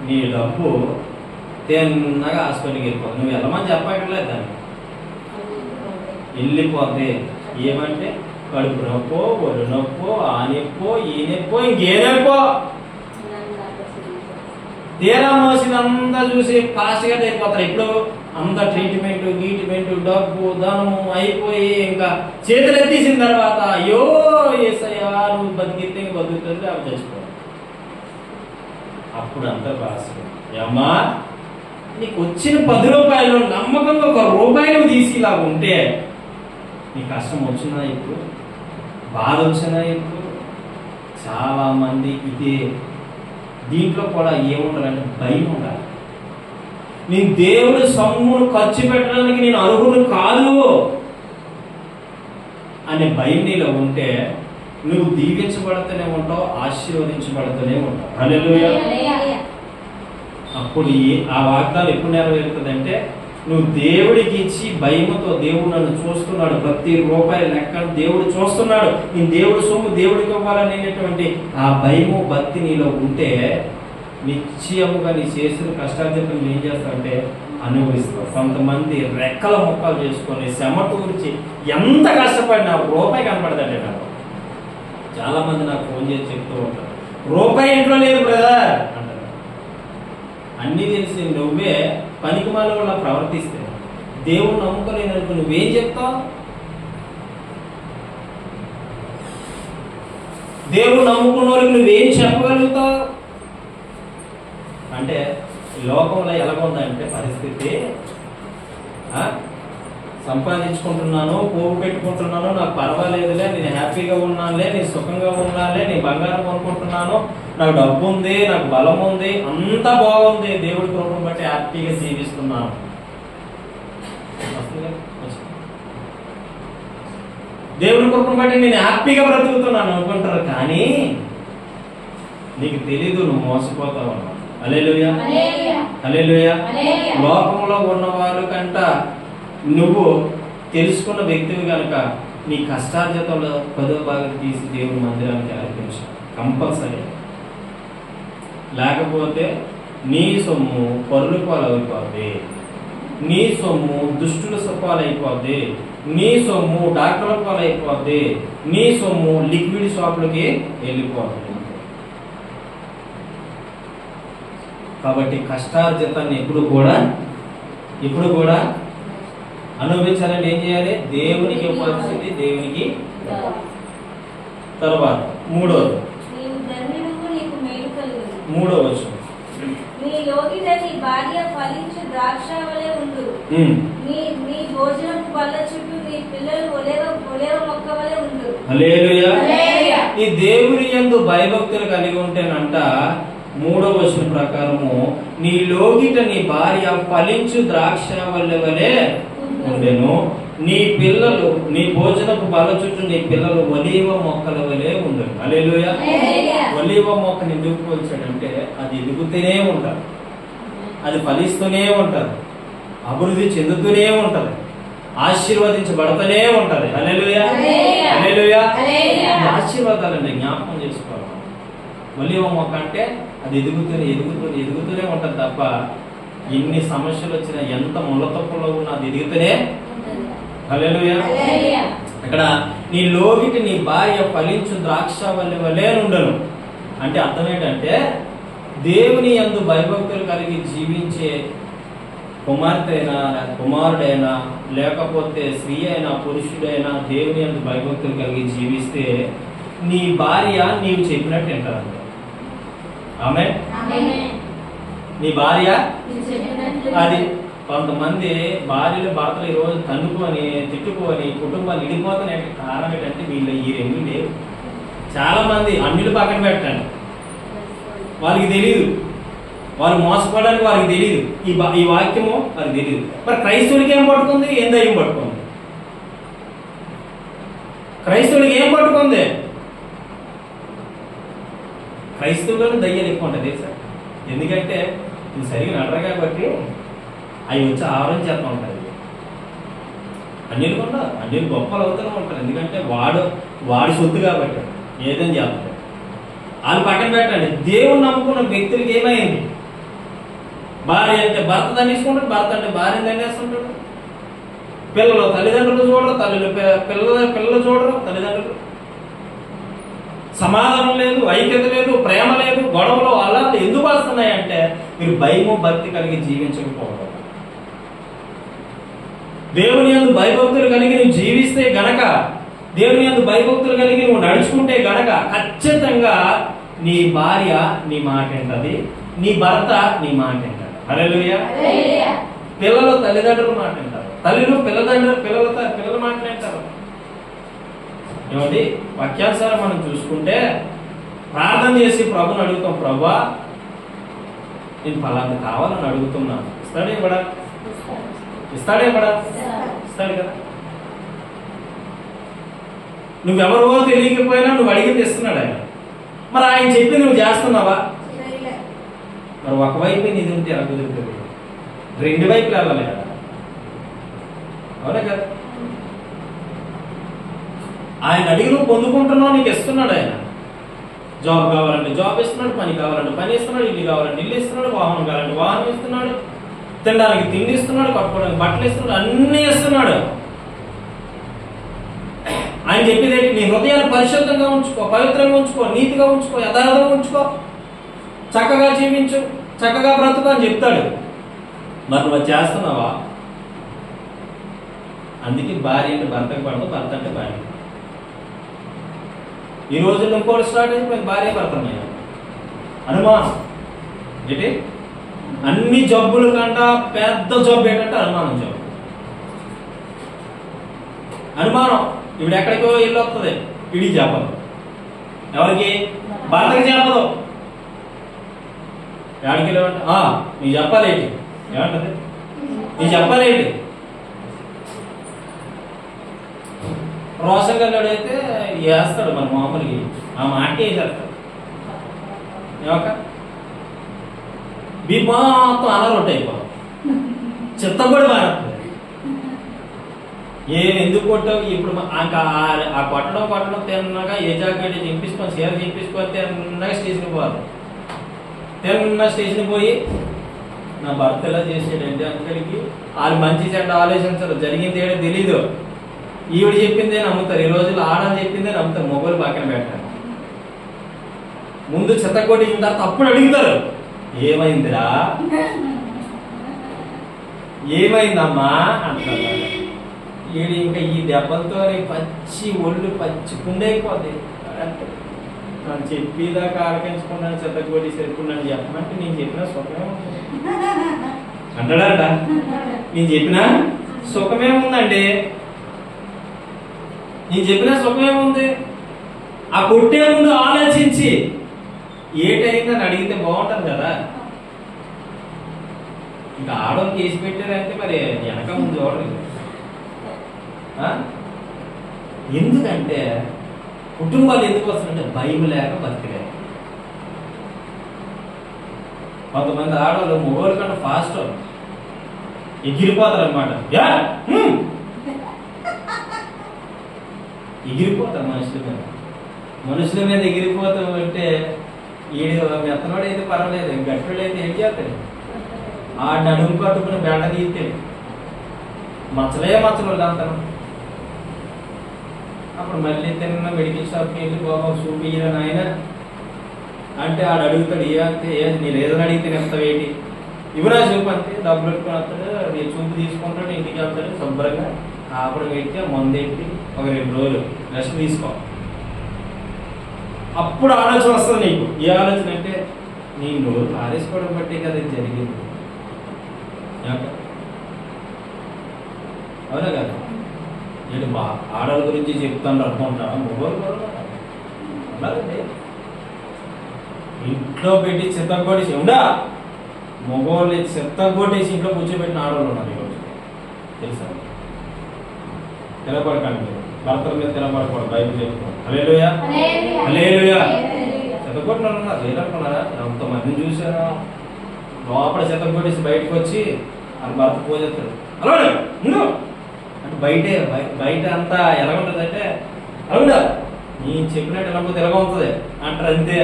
నీ డబ్బు తిన్నగా హాస్పిటల్కి వెళ్ళిపోతుంది. నువ్వు వెళ్ళమని చెప్పక్కర్లేదు దాన్ని, వెళ్ళిపోతే. ఏమంటే కడుపు నొప్పో, ఒళ్ళు నొప్పో, ఆ నొప్పో, ఈ నొప్పో, ఇంకే నొప్పో, తీరా మోసిందంతా చూసి ఫాస్ట్గా వెళ్ళిపోతారు. ఇప్పుడు అంత ట్రీట్మెంట్ గీట్మెంట్ డబ్బు ధనము అయిపోయి ఇంకా చేతులు ఎత్తేసిన తర్వాత అయ్యో ఏసయ్యా నువ్వు బతికితే బతుకుతుంది అవి చచ్చిపో. అప్పుడు అంతా ఫాస్ట్. అమ్మా నీకు వచ్చిన 10 రూపాయలు నమ్మకంగా 1 రూపాయి నువ్వు తీసి ఇలా ఉంటే నీ కష్టం వచ్చినా ఇప్పుడు, బాధ వచ్చినా ఇప్పుడు. చాలా మంది ఇదే దీంట్లో కూడా ఏముండాలంటే భయం ఉండాలి. నేను దేవుడి సొమ్మును ఖర్చు పెట్టడానికి నేను అర్హుడు కాదు అనే భయం నీలో ఉంటే నువ్వు దీవించబడుతూనే ఉంటావు, ఆశీర్వదించబడుతూనే ఉంటావు. హల్లెలూయా. అప్పుడు ఆ వాగ్దానం ఎప్పుడు నెరవేరుతుందంటే నువ్వు దేవుడికి ఇచ్చి భయముతో దేవుడు నన్ను చూస్తున్నాడు, ప్రతి రూపాయి లెక్కను దేవుడు చూస్తున్నాడు, నేను దేవుడి సొమ్ము దేవుడికి ఇవ్వాలనేటువంటి ఆ భయము భక్తి నీలో ఉంటే నిశ్చయముగా నీ చేసిన కష్టార్జితం ఏం చేస్తావంటే అనుభవిస్తావు. కొంతమంది రెక్కల ముక్కలు చేసుకొని చెమటూర్చి ఎంత కష్టపడినా రూపాయి కనపడదండి. నాకు చాలా మంది నాకు ఫోన్ చేసి చెప్తూ ఉంటారు, రూపాయి ఇంట్లో లేదు బ్రదర్ అంటారు. అన్నీ తెలిసి నువ్వే పనికిమాల వల్ల ప్రవర్తిస్తే దేవుడు నమ్ముకోలేననుకో నువ్వేం చెప్తావు? దేవుడు నమ్ముకున్న వాళ్ళకి నువ్వేం చెప్పగలుగుతావు? అంటే లోకంలో ఎలాగుందంటే పరిస్థితి, సంపాదించుకుంటున్నాను, పోగు పెట్టుకుంటున్నాను, నాకు పర్వాలేదులే, నేను హ్యాపీగా ఉన్నానులే, నేను సుఖంగా ఉన్నానులే, నేను బంగారం కొనుక్కుంటున్నాను, నాకు డబ్బు ఉంది, నాకు బలం ఉంది, అంతా బాగుంది, దేవుడి కృపను బట్టి హ్యాపీగా జీవిస్తున్నాను. దేవుడి కృపను బట్టి నేను హ్యాపీగా బ్రతుకుతున్నాను అనుకుంటారు. కానీ నీకు తెలీదు నువ్వు మోసపోతావు అన్నా. హల్లెలూయా, హల్లెలూయా. లోకంలో ఉన్న వాళ్ళ కంట నువ్వు తెలుసుకున్న వ్యక్తివి కనుక నీ కష్టార్జితంలో 10వ భాగం తీసి దేవుడి మందిరానికి అర్పించు కంపల్సరీ. లేకపోతే నీ సొమ్ము పరుల పాలైపోద్ది, నీ సొమ్ము దుష్టుల పాలైపోద్ది, నీ సొమ్ము డాక్టర్ల పాలైపోద్ది, నీ సొమ్ము లిక్విడ్ షాపులకి వెళ్ళిపోద్ది. కాబట్టి కష్టార్జితాన్ని ఎప్పుడు కూడా అనుభవించాలంటే ఏం చేయాలి? దేవునికి ఇవ్వాల్సింది దేవునికి. తర్వాత మూడవ వచనం, నీ యోగిత నీ భార్య ఫలించు ద్రాక్షవలె ఉండు, నీ భోజనపు బల్ల చుట్టూ నీ పిల్లలు ఒలేవ మొక్క వలె ఉండు. హల్లెలూయా. ఈ దేవుని యందు భయభక్తులు కలిగి ఉంటేనంట 3వ వచనం ప్రకారము నీ లోగిట నీ భార్య ఫలించు ద్రాక్షవల్లె వలె ఉండెను, నీ పిల్లలు నీ భోజనపు బల్ల చుట్టూ నీ పిల్లలు ఒలీవ మొక్కల వలె ఉండరు. హల్లెలూయా. ఒలీవ మొక్కని ఎందుకు పోల్చాడంటే అది ఎదుగుతూనే ఉంటారు, అది ఫలిస్తూనే ఉంటారు, అభివృద్ధి చెందుతూనే ఉంటది, ఆశీర్వదించబడుతూనే ఉంటది. హల్లెలూయా, హల్లెలూయా. ఆశీర్వాదాలండి జ్ఞాపకం చేసుకోవాలి. ఒలీవ మొక్క అంటే అది ఎదుగుతూనే ఉంటది తప్ప ఎన్ని సమస్యలు వచ్చినా ఎంత ముళ్ళతప్పులో ఉన్నా అది ఎదుగుతూనే. హల్లెలూయా. ఇక్కడ నీ లోగిటి నీ భార్య ఫలించు ద్రాక్షవల్లి వలె ఉండను అంటే అర్థం ఏంటంటే దేవుని యందు భయభక్తులు కలిగి జీవించే కుమార్తె అయినా కుమారుడైనా లేకపోతే స్త్రీ అయినా పురుషుడైనా దేవుని యందు భయభక్తులు కలిగి జీవిస్తే నీ భార్య నీవు చెప్పినట్టు వింటారు. ఆమేన్. నీ భార్య అది. కొంతమంది భార్యలు భర్తలు ఈరోజు తన్నుకొని తిట్టుకొని కుటుంబాలు ఇడిపోతున్నాయి. కారణం ఏంటంటే వీళ్ళు ఈ రెండు లేవు. చాలా మంది అన్నిలు పక్కన పెట్టండి, వాళ్ళకి తెలియదు, వాళ్ళు మోసపోవడానికి వారికి తెలియదు, ఈ వాక్యము వారికి తెలియదు. మరి క్రైస్తవుడికి ఏం పట్టుకుంది? ఏం దయ్యం పట్టుకుంది? క్రైస్తవుడికి ఏం పట్టుకుంది? క్రైస్తవులను దయ్యాలు ఎక్కువ ఉంటుంది తెలుసా? ఎందుకంటే ఇది సరిగా నడరు కాబట్టి అవి వచ్చి ఆరోగ్యం చేస్తూ ఉంటుంది. అన్నిలు ఉండదు, అన్నిలు గొప్పలు అవుతూనే ఉంటారు. ఎందుకంటే వాడి సొత్తు కాబట్టి ఏదని చెప్తారు. వాళ్ళు పక్కన పెట్టండి. దేవుని నమ్ముకున్న వ్యక్తులకి ఏమైంది? భార్య అంటే భర్త దండేసుకుంటాడు, భర్త అంటే భార్యను దండేస్తుంటాడు. పిల్లలు తల్లిదండ్రులు చూడరు, పిల్లలు చూడరు తల్లిదండ్రులు. సమాధానం లేదు, ఐక్యత లేదు, ప్రేమ లేదు, గొడవలు అలా ఎందుకు వస్తున్నాయంటే మీరు భయము భక్తి కలిగి జీవించకపోవడం. దేవుని యందు భయభక్తులు కలిగి నువ్వు జీవిస్తే గనక, దేవుని యందు భయభక్తులు కలిగి నువ్వు నడుచుకుంటే గనక ఖచ్చితంగా నీ భార్య నీ మాట వింటది, నీ భర్త నీ మాట వింటాడు. హల్లెలూయా. పిల్లలు తల్లిదండ్రులు మాట వింటారు, తల్లిలు పిల్లల మాట వింటారు. ఏమండి వాక్యానుసారం మనం చూసుకుంటే ప్రార్థన చేసి ప్రభుని అడుగుతాం, ప్రభువా నేను ఫలాన్ని కావాలని అడుగుతున్నాను, ఇస్తాడే ఇవ్వడా? ఇస్తాడు కదా. నువ్వెవరో తెలియకపోయినా నువ్వు అడిగింది ఇస్తున్నాడు ఆయన. మరి ఆయన చెప్పి నువ్వు చేస్తున్నావా? మరి ఒకవైపు నీది ఉంటే ఎలా కుదురుతుంది? రెండు వైపులు వెళ్ళాలి కదా, అవునా కదా? ఆయన అడిగి నువ్వు పొందుకుంటున్నావు, నీకు ఇస్తున్నాడు ఆయన. జాబ్ కావాలంటే జాబ్ ఇస్తున్నాడు, పని కావాలంటే పని ఇస్తున్నాడు, ఇల్లు కావాలంటే ఇల్లు ఇస్తున్నాడు, వాహనం కావాలంటే వాహనం ఇస్తున్నాడు, తినడానికి తిండి ఇస్తున్నాడు, కట్టుకోవడానికి బట్టలు ఇస్తున్నాడు, అన్నీ ఇస్తున్నాడు. ఆయన చెప్పేది నీ హృదయాన్ని పరిశుద్ధంగా ఉంచుకో, పవిత్రంగా ఉంచుకో, నీతిగా ఉంచుకో, యథార్థంగా ఉంచుకో, చక్కగా జీవించు, చక్కగా బ్రతుకు అని చెప్తాడు. మరి నువ్వు చేస్తున్నావా? అందుకే భార్య అంటే భర్తకు పడదు, భర్త అంటే భార్య. ఈ రోజుల్లో ఇంకోటి స్టార్ట్ అయిపోయింది, భార్య భర్తమయ్యా అనుమానం. ఏంటి అన్ని జబ్బుల కంటే పెద్ద జబ్బు ఏంటంటే అనుమానం జబ్బు. అనుమానం. ఇప్పుడు ఎక్కడికో ఇల్లు వస్తుంది, ఇడికి చెప్పదు. ఎవరికి? భర్తకి చెప్పదు. ఎక్కడికి వెళ్ళమంటే నీకు చెప్పాలేంటి? ఏమంటది? నీకు చెప్పాలేంటి? రోషన్ గారు అయితే వేస్తాడు మన మామూలుగా, ఆ మాట వేసేస్తాడు. ఏమక్క బీ మొత్తం అలరొట్టు అయిపోతుంది, చిత్తం కూడా మారుతుంది. ఎందుకు కొట్టావు? ఇప్పుడు ఆ కొట్టడం తిన్నగా ఏ జాకెట్ చింపించుకొని చీర చింపించుకొని తిన్నగా స్టేషన్కి పోవాలి. తిన్న స్టేషన్కి పోయి నా భర్త ఎలా చేసాడంటే అక్కడికి వాళ్ళు మంచి చెడ్డ ఆలోచించరు, జరిగింది ఏదో తెలీదు. ఈవిడ చెప్పిందే నమ్ముతారు. ఈ రోజుల్లో ఆడని చెప్పిందే నమ్ముతారు. మొబైల్ పక్కన పెట్టారు, ముందు చెత్తకొట్టిన తర్వాత అప్పుడు అడుగుతారు ఏమైందిరా, ఏమైందమ్మా అంటారు. ఈడు ఇంకా ఈ దెబ్బలతో పచ్చి ఒళ్ళు పచ్చి కుండైపోద్ది. నన్ను చెప్పేదాకా ఆలకించుకున్నాను, చెత్తకొట్టి సరికున్నాను చెప్పమంటే నేను చెప్పిన సుఖమే అంటాడంట. నేను చెప్పిన సుఖమే ఉందండి, నేను చెప్పిన సుఖమేముంది? ఆ కొట్టే ముందు ఆలోచించి ఏటైందని అడిగితే బాగుంటుంది కదా. ఇంకా ఆడవాళ్ళు కేసు పెట్టారంటే మరి వెనక ముందు చూడలేదు. ఎందుకంటే కుటుంబాలు ఎందుకు వస్తుందంటే భయం లేక బతికలే. కొంతమంది ఆడవాళ్ళు మొగోళ్ళ కన్నా ఫాస్ట్ ఎగిరిపోతారు అనమాట. ఎగిరిపోతారు మనుషుల మీద ఎగిరిపోతాం అంటే ఈడు మెత్తనోడు అయితే పర్వాలేదు, గట్టుడు అయితే ఏం చేస్తాడు? ఆ నడుము కట్టుకుని బెండ తీస్తాడు, మచ్చలు అంతా. అప్పుడు మళ్ళీ తిన్న మెడికల్ షాప్కి వెళ్ళి బాబా చూపియని ఆయన అంటే ఆడు అడుగుతాడు, నేను ఏదైనా అడిగితే ఇస్తావేంటి? ఇవరా చూపు అంతే, డబ్బులు పెట్టుకుని వస్తాడు, నీ చూపు తీసుకుంటాడు, ఇంటికి వెళ్తాడు శుభ్రంగా అప్పుడు పెట్టి మందు ఎట్టి ఒక 2 రోజులు రెస్ట్ తీసుకో. అప్పుడు ఆలోచన వస్తుంది నీకు. ఏ ఆలోచన అంటే నీ నోరు పారేసుకోవడం బట్టే కదా ఇది జరిగింది. అవునా కదా? నేను ఆడవాళ్ళ గురించి చెప్తాను అనుకుంటా, మొబైల్ అలాగండి. ఇంట్లో పెట్టి చిత్తం కొట్టేసి ఉండా మగవాళ్ళు చిత్తం కొట్టేసి ఇంట్లో కూర్చోబెట్టిన ఆడవాళ్ళు ఉన్నారు ఈరోజు, తెలుసా? తెలపడకండి, భర్తల మీద తెలపడకూడదు. బైబిల్ చెప్తాను. హల్లెలూయా, హల్లెలూయా. చెత్తకొట్టినారు ఉన్నారు, లేదనుకున్నారా? ఎంతమందిని చూసారా? లోపల చెత్త కొట్టేసి బయటకు వచ్చి అని భర్త పోజేస్తాడు, అలా ఉండు అంటే బయట అంతా ఎలా ఉంటుంది అంటే అవునా నీ చెప్పినట్టు ఎలా పోతే ఎలాగ ఉంటుంది అంటారు అంతే.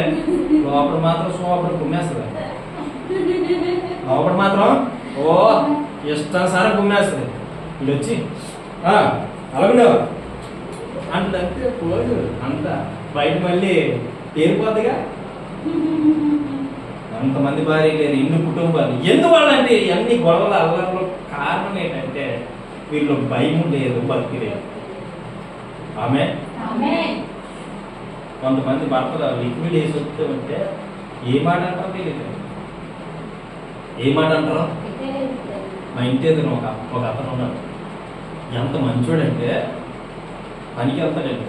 లోపల మాత్రం సోపడు గుమ్మేస్తుంది. లోపల మాత్రం ఓ ఇష్టానుసారం గుమ్మేస్తుంది. వీడు వచ్చి అలాగుండవు అంటే అంతే పోదు అంతా బయట మళ్ళీ పేరిపోద్దిగా. అంతమంది భార్య లేరు, ఇన్ని కుటుంబాలు. ఎందువల్లంటే అన్ని గొడవలు అల్లర్లు కారణం ఏంటంటే వీళ్ళు భయం లేదు, భక్తి లేదు. ఆమె కొంతమంది భర్తలు లిక్విడ్ వేసి వస్తూ ఉంటే ఏ మాట అంటారో తెలియదు. ఏ మాట అంటారో. మా ఇంటి ఎదురు ఒక అతను ఉన్నాడు. ఎంత మంచోడంటే పనికి వెళ్తాడండి,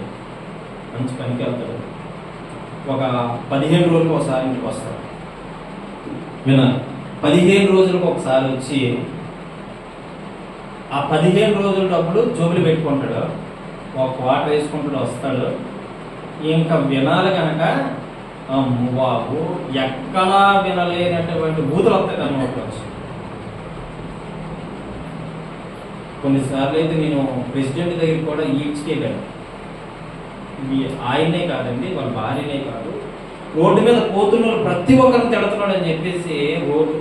మంచి పనికి వెళ్తాడు. ఒక 15 రోజులకు ఒకసారి ఇంటికి వస్తాడు. విన్నాను, 15 రోజులకు ఒకసారి వచ్చి ఆ 15 రోజుల డబ్బులు జోబులు పెట్టుకుంటాడు, ఒక వాటర్ వేసుకుంటాడు, వస్తాడు. ఇంకా వినాలి కనుక బాబు ఎక్కడా వినలేనటువంటి బూతులు వస్తాయి కనుక. కొన్నిసార్లు అయితే నేను ప్రెసిడెంట్ దగ్గర కూడా ఈడ్చుకెళ్ళాను. ఆయనే కాదండి, వాళ్ళ భార్యనే కాదు, రోడ్డు మీద పోతున్న ప్రతి ఒక్కరిని తిడుతున్నాడు అని చెప్పేసి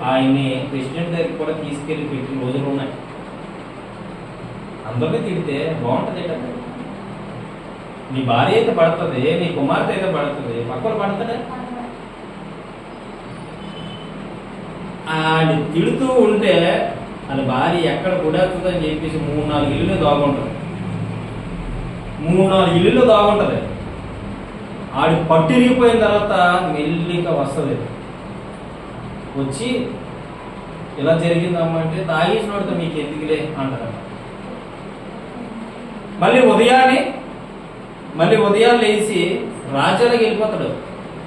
ఆయన్ని ప్రెసిడెంట్ దగ్గర కూడా తీసుకెళ్లి పెట్టిన రోజులు ఉన్నాయి. అందరినీ తిడితే బాగుంటుంది ఏంటంటే, నీ భార్య అయితే పడుతుంది, నీ కుమార్తె అయితే పడుతుంది, పక్కన పడుతుంది. ఆడి తిడుతూ ఉంటే వాళ్ళ భార్య ఎక్కడ గుడవుతుందని చెప్పేసి 3-4 ఇల్లు దాగుంటుంది. 3-4 ఇల్లు దాగుంటుంది. ఆడి పట్టిరిగిపోయిన తర్వాత మెల్లిగా వస్తుంది. వచ్చి ఇలా జరిగిందమ్మా అంటే తాగేసినోడితో మీకు ఎందుకులే అంటారు. మళ్ళీ ఉదయాన్ని లేచి రాజ్యాలకు వెళ్ళిపోతాడు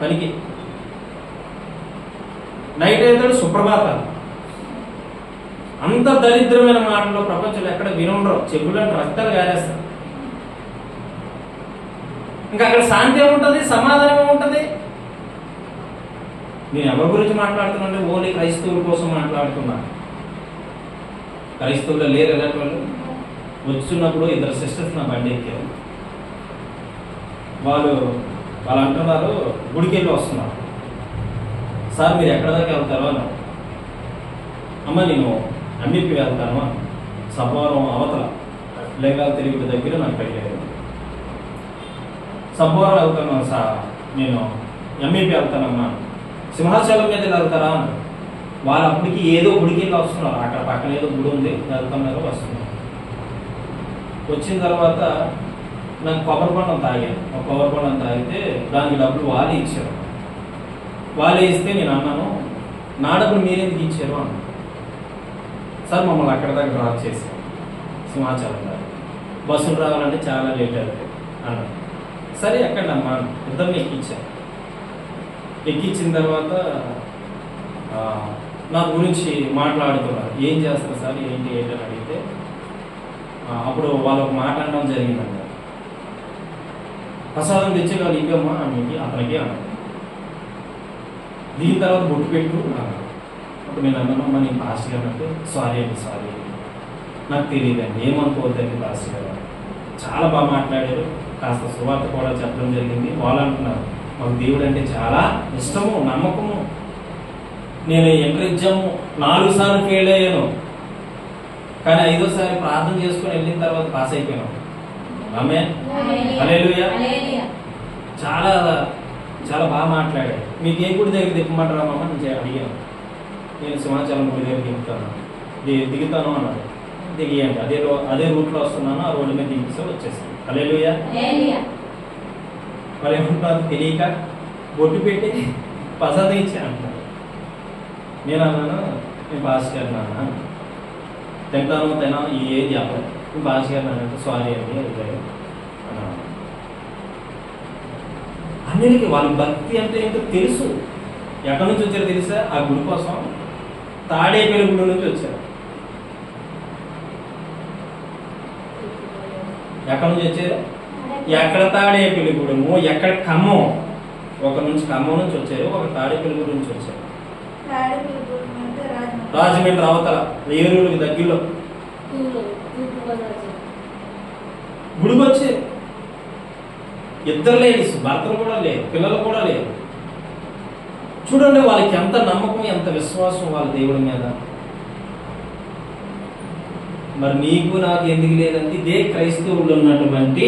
పనికి. నైట్ వెళ్తాడు సుప్రభాతాలు. అంత దరిద్రమైన మాటలు ప్రపంచంలో ఎక్కడ వినుండరు. చెవులను రక్తాలు గారేస్తారు. ఇంకా అక్కడ శాంతి ఏముంటుంది, సమాధానం ఏముంటుంది. నేను ఎవరి గురించి మాట్లాడుతున్నా, ఓన్లీ క్రైస్తవుల కోసం మాట్లాడుతున్నా. క్రైస్తవులు లేరు ఎలాంటి వాళ్ళు. వచ్చినప్పుడు 2 సిస్టర్స్ నా బండి ఎక్కారు. వాళ్ళు అంటున్నారు గుడికి వెళ్ళి వస్తున్నారు. సార్ మీరు ఎక్కడ దాకా వెళ్తారో అన్నారు. అమ్మ నేను ఎంబీపీ వెళ్తాను, సబ్బవరం అవతల లేగాల తిరిగి దగ్గర నాకు పెట్టారు. సబ్బవరం వెళ్తాను సార్, నేను ఎంబీపీ వెళ్తానమ్మా. సింహాచలం మీద వెళ్తారా అన్నారు. వాళ్ళు అప్పటికి ఏదో గుడికి వెళ్ళి వస్తున్నారు. అక్కడ పక్కన ఏదో గుడి ఉంది, వెళ్తున్నారు, వస్తున్నారు. వచ్చిన తర్వాత నాకు కొబ్బరి బొండం తాగాను. ఒక కొబ్బరి బొండం తాగితే దానికి డబ్బులు వాళ్ళే ఇచ్చారు. వాళ్ళే ఇస్తే నేను అన్నాను, నా డబ్బులు మీరెందుకు ఇచ్చారు అన్నాను. సార్ మమ్మల్ని అక్కడ దాకా డ్రాప్ చేశారు సింహాచలం దాకా, బస్సులు రావాలంటే చాలా లేట్ అవుతుంది అన్నాను. సరే ఎక్కడమ్మా ఇద్దరిని ఎక్కించాను. ఎక్కించిన తర్వాత నా గురించి మాట్లాడుతున్నారు. ఏం చేస్తారు సార్, ఏంటి అని అడిగితే అప్పుడు వాళ్ళు ఒక మాట అనడం జరిగిందంట. ప్రసాదం తెచ్చే వాళ్ళు ఇవ్వమ్మా అతనికి అన్నాడు. దీని తర్వాత బొట్టు పెట్టు అన్నాడు. అప్పుడు నేను అన్నానమ్మా నేను పాస్టర్ గారు అంటే సారీ నాకు తెలియదండి, ఏమనుకోవద్దండి పాస్టర్ గారు. చాలా బాగా మాట్లాడారు, కాస్త సువార్త కూడా చెప్పడం జరిగింది. వాళ్ళు అంటున్నారు మాకు దేవుడు అంటే చాలా ఇష్టము, నమ్మకము. నేను ఎంటర్ ఎగ్జామ్ 4 సార్లు ఫెయిల్ అయ్యాను, కానీ 5వ సారి ప్రార్థన చేసుకుని వెళ్ళిన తర్వాత పాస్ అయిపోయాను. ఆమేన్, హల్లెలూయా. చాలా చాలా బాగా మాట్లాడాడు. మీకు ఏ గుడి దగ్గర దిప్పమంటారా అమ్మ నేను అడిగాను. నేను సింహాచలం గుడి దగ్గర దిగుతాను అన్నాడు. దిగియండి, అదే రూట్లో వస్తున్నాను, ఆ రోడ్డు మీద దిగిస్తే వచ్చేస్తాను. హల్లెలూయా. వాళ్ళు ఏమంటారు తెలియక బొట్టు పెట్టి ప్రసాదం ఇచ్చి అంటున్నారు. నేను అన్నాను నేను పాస్ గారు నాన్న తింటాను ఈ ఏది చెప్పాలి, నేను పాస్ గారు నాన్న సారీ అండి అన్నాను. అన్నిటికీ వాళ్ళ భక్తి అంటే ఏంటో తెలుసు. ఎక్కడి నుంచి వచ్చారో తెలుసా? ఆ గుడి కోసం తాడేపల్లి గుడి నుంచి వచ్చారు. ఎక్కడి నుంచి వచ్చారు? ఎక్కడ తాడేపల్లి గూడెము, ఎక్కడ ఖమ్మం. ఒక నుంచి ఖమ్మం నుంచి వచ్చారు, ఒక తాడేపల్లి గూడెం నుంచి వచ్చారు. రాజమండ్రి అవతల ఏలూరుకి దగ్గరలో. గుడికి వచ్చారు. ఇద్దరు లేడీస్, భర్తలు కూడా లేరు, పిల్లలు కూడా లేరు. చూడండి వాళ్ళకి ఎంత నమ్మకం, ఎంత విశ్వాసం వాళ్ళ దేవుడి మీద. మరి నీకు నాకు ఎందుకు లేదంటే ఇదే క్రైస్తవులు ఉన్నటువంటి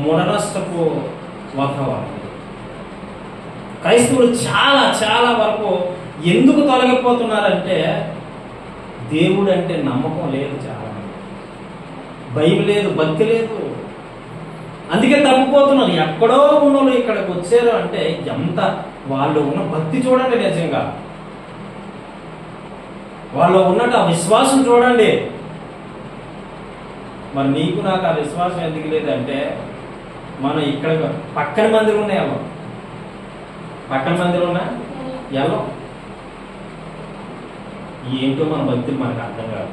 ముడనష్టపు వాతావరణం. క్రైస్తవులు చాలా చాలా వరకు ఎందుకు తొలగిపోతున్నారంటే దేవుడు అంటే నమ్మకం లేదు, చాలా భయం లేదు, భక్తి లేదు, అందుకే తప్పిపోతున్నారు. ఎక్కడో ఉన్నోళ్ళు ఇక్కడికి వచ్చారు అంటే ఎంత వాళ్ళు ఉన్న భక్తి చూడండి, నిజంగా వాళ్ళు ఉన్నట్టు ఆ విశ్వాసం చూడండి. మరి నీకు నాకు ఆ విశ్వాసం ఎందుకు లేదంటే మనం ఇక్కడ పక్కన మందిరం ఉన్నాయి, వెళ్ళం. పక్కన మందిరం ఉన్నా వెళ్ళం. ఏంటో మన భక్తులు మనకు అర్థం కాదు.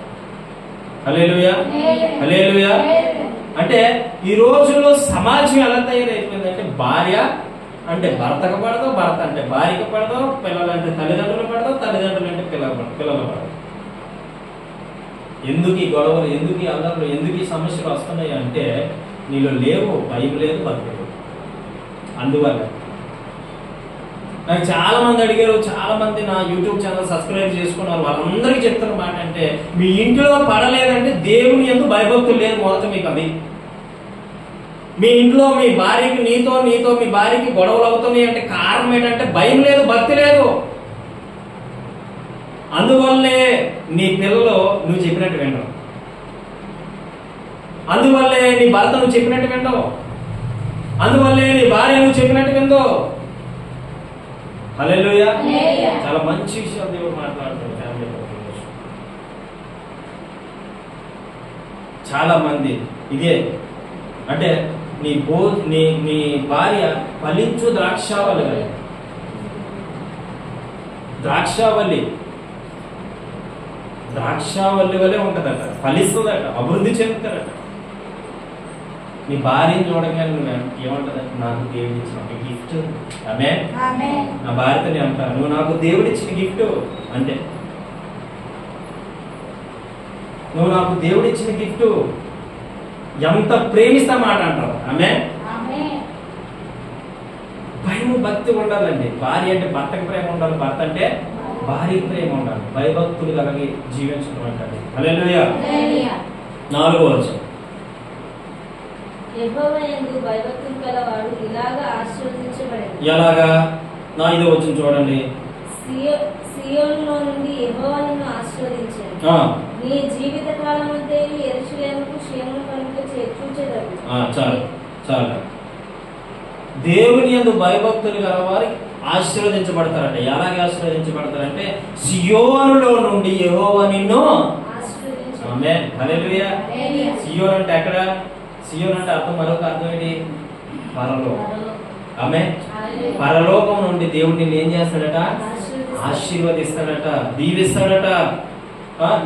హల్లెలూయా, హల్లెలూయా. అంటే ఈ రోజుల్లో సమాజం ఎలా తయారైపోయిందంటే భార్య అంటే భర్తకు పడదు, భర్త అంటే భార్యకు పడదు, పిల్లలు అంటే తల్లిదండ్రులు పడదు, తల్లిదండ్రులు అంటే పిల్లలు పడదు. ఎందుకు ఈ గొడవలు, ఎందుకు ఈ అల్లర్లు, ఎందుకు ఈ సమస్యలు వస్తున్నాయి అంటే నీలో లేవు, భయం లేదు, భక్తి లేదు. అందువల్ల నాకు చాలా మంది అడిగారు, చాలా మంది నా యూట్యూబ్ ఛానల్ సబ్స్క్రైబ్ చేసుకున్నారు. వాళ్ళందరికీ చెప్తున్న మాట అంటే మీ ఇంట్లో పడలేదంటే దేవుని యందు భయభక్తులు లేదు. మొదట మీకు అది మీ ఇంట్లో మీ భార్యకి నీతో మీ భార్యకి గొడవలు అవుతున్నాయి అంటే కారణం ఏంటంటే భయం లేదు, భక్తి లేదు. అందువల్లే నీ పిల్లలు నువ్వు చెప్పినట్టు వినరు, అందువల్లే నీ భర్త నువ్వు చెప్పినట్టు వినవు, అందువల్లే నీ భార్య నువ్వు చెప్పినట్టు విందో. హల్లెలూయా. చాలా మంచి విషయం దేవుడు మాట్లాడుతాడు ఫ్యామిలీ. చాలా మంది ఇదే అంటే నీ భార్య ఫలించు ద్రాక్షావల్లి, ద్రాక్షావల్లి వల్లే ఉంటదట, ఫలిస్తుందట, అభివృద్ధి చెందుతారట. నీ భార్యను చూడగానే నువ్వు ఏమంటదంటే నాకు దేవుడు ఇచ్చిన గిఫ్ట్. ఆమె నా భార్యతో నేను అంటాను నువ్వు నాకు దేవుడు ఇచ్చిన గిఫ్ట్ అంటే, నువ్వు నాకు దేవుడు ఇచ్చిన గిఫ్ట్. ఎంత ప్రేమిస్తా మాట అంటారు. ఆమె భయం భక్తి ఉండాలండి. భార్య అంటే భర్తకి ప్రేమ ఉండాలి, భర్త అంటే భార్యకి ప్రేమ ఉండాలి, భయభక్తులు కలిగి జీవించడం అంటారు. హల్లెలూయా. 4వ వచనం. యెహోవా యందు భయభక్తులు కలవాడు ఇలాగా ఆశీర్వదించబడెను. ఎలాగా? 5వ వచనం చూడండి. సియోనులో నుండి యెహోవా నిన్ను ఆశీర్వదించెను. నీ జీవిత కాలమంతయు యెరూషలేముకు క్షేమము కలుగ చూచెదవు. చాలు. దేవుని యందు భయభక్తులు గలవారు ఆశీర్వదించబడతారంట. ఎలాగే ఆశీర్వదించబడతారంటే సియోనులో నుండి యెహోవా నిన్ను ఆశీర్వదించెను. ఆమేన్. హల్లెలూయా. సియోన్ అంటే ఎక్కడ? సియోన్ అంటే అర్థం, మరొక అర్థం ఏంటి? పరలోకం. ఆమేన్. పరలోకం నుండి దేవుడు నిన్ను ఏం చేస్తాడట? ఆశీర్వదిస్తాడట, దీవిస్తాడట.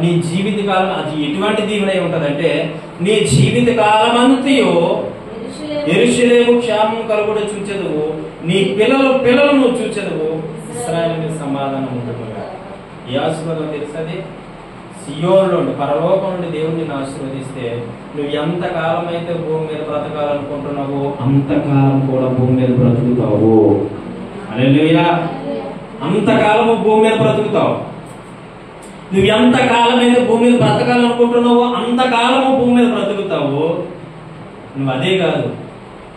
నీ జీవిత కాలం అది ఎటువంటి దీవెన ఉంటదంటే నీ జీవిత కాలం అంతయు యెరూషలేము క్షేమం కలుగుట చూచెదవు, నీ పిల్లలు నువ్వు చూచెదవు, ఇశ్రాయేలు మీద సమాధానం ఉంటుంది. ఏ ఆశీర్వాదం తెలుసది? సియోనులో పరలోకం నుండి దేవుడు నిన్ను ఆశీర్వదిస్తే నువ్వు ఎంతకాలం అయితే భూమి మీద బ్రతకాలనుకుంటున్నావో అంతకాలం కూడా భూమి మీద బ్రతుకుతావు. హల్లెలూయా. అంతకాలము భూమి మీద బ్రతుకుతావు. నువ్వు ఎంతకాలం అయితే భూమి మీద బ్రతకాలనుకుంటున్నావో అంతకాలము భూమి మీద బ్రతుకుతావు. నువ్వు అదే కాదు,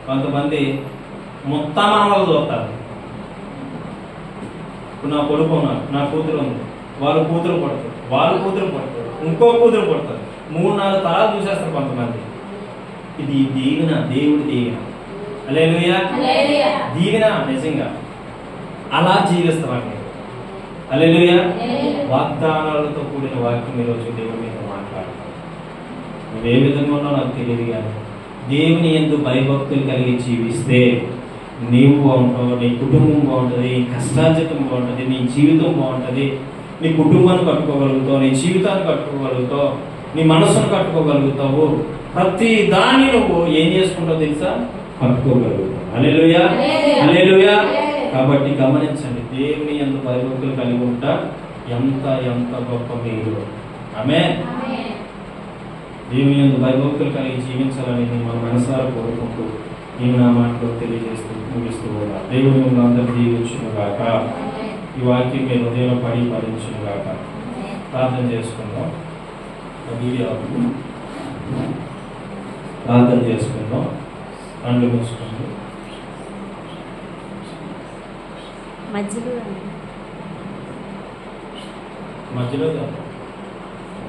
కొంతమంది మొత్తం మనవలు చూస్తారు. ఇప్పుడు నా కొడుకు ఉన్నారు, నా కూతురు ఉంది, వాళ్ళు కూతురు పడతారు, ఇంకో కూతురు పడతారు, 3-4 తరాలు చూసేస్తారు కొంతమంది. ఇది దీవెన, దేవుడి దీవెన. హల్లెలూయా. దీవెన నిజంగా అలా జీవిస్తామండి. హల్లెలూయా. వాగ్దానాలతో కూడిన వాక్యం ఈరోజు దేవుడి మీద మాట్లాడతాం. నువ్వు ఏ విధంగా ఉన్నావు నాకు తెలియదు, కానీ దేవుని యందు భయభక్తులు కలిగి జీవిస్తే నీవు బాగుంటావు, నీ కుటుంబం బాగుంటుంది, కష్టార్జితం బాగుంటుంది, నీ జీవితం బాగుంటుంది, నీ కుటుంబాన్ని కట్టుకోగలుగుతావు, నీ జీవితాన్ని కట్టుకోగలుగుతావు, నీ మనసును కట్టుకోగలుగుతావు. ప్రతి దాన్ని నువ్వు ఏం చేసుకుంటావు తెలుసా? కట్టుకోగలుగుతావు. హల్లెలూయా. హల్లెలూయా. కాబట్టి గమనించండి, దేవుని యందు భయభక్తులు కలిగి ఉంటా ఎంత గొప్ప మీరు. ఆమేన్. దేవుని యందు భయభక్తులు కలిగి జీవించాలని మన మనసారా కోరుకుంటూ నేను నా మాటలో తెలియజేస్తూ ముగిస్తూ ఉన్నా. దేవుని ముందు అందరూ దీవించును గాక. ఈ వాక్యం మీ హృదయంలో పడి ఫలించును గాక. ప్రార్థన చేసుకుందాం. ప్రార్థన చేసుకుందాం. కళ్ళు మూసుకుందాం. మధ్యలో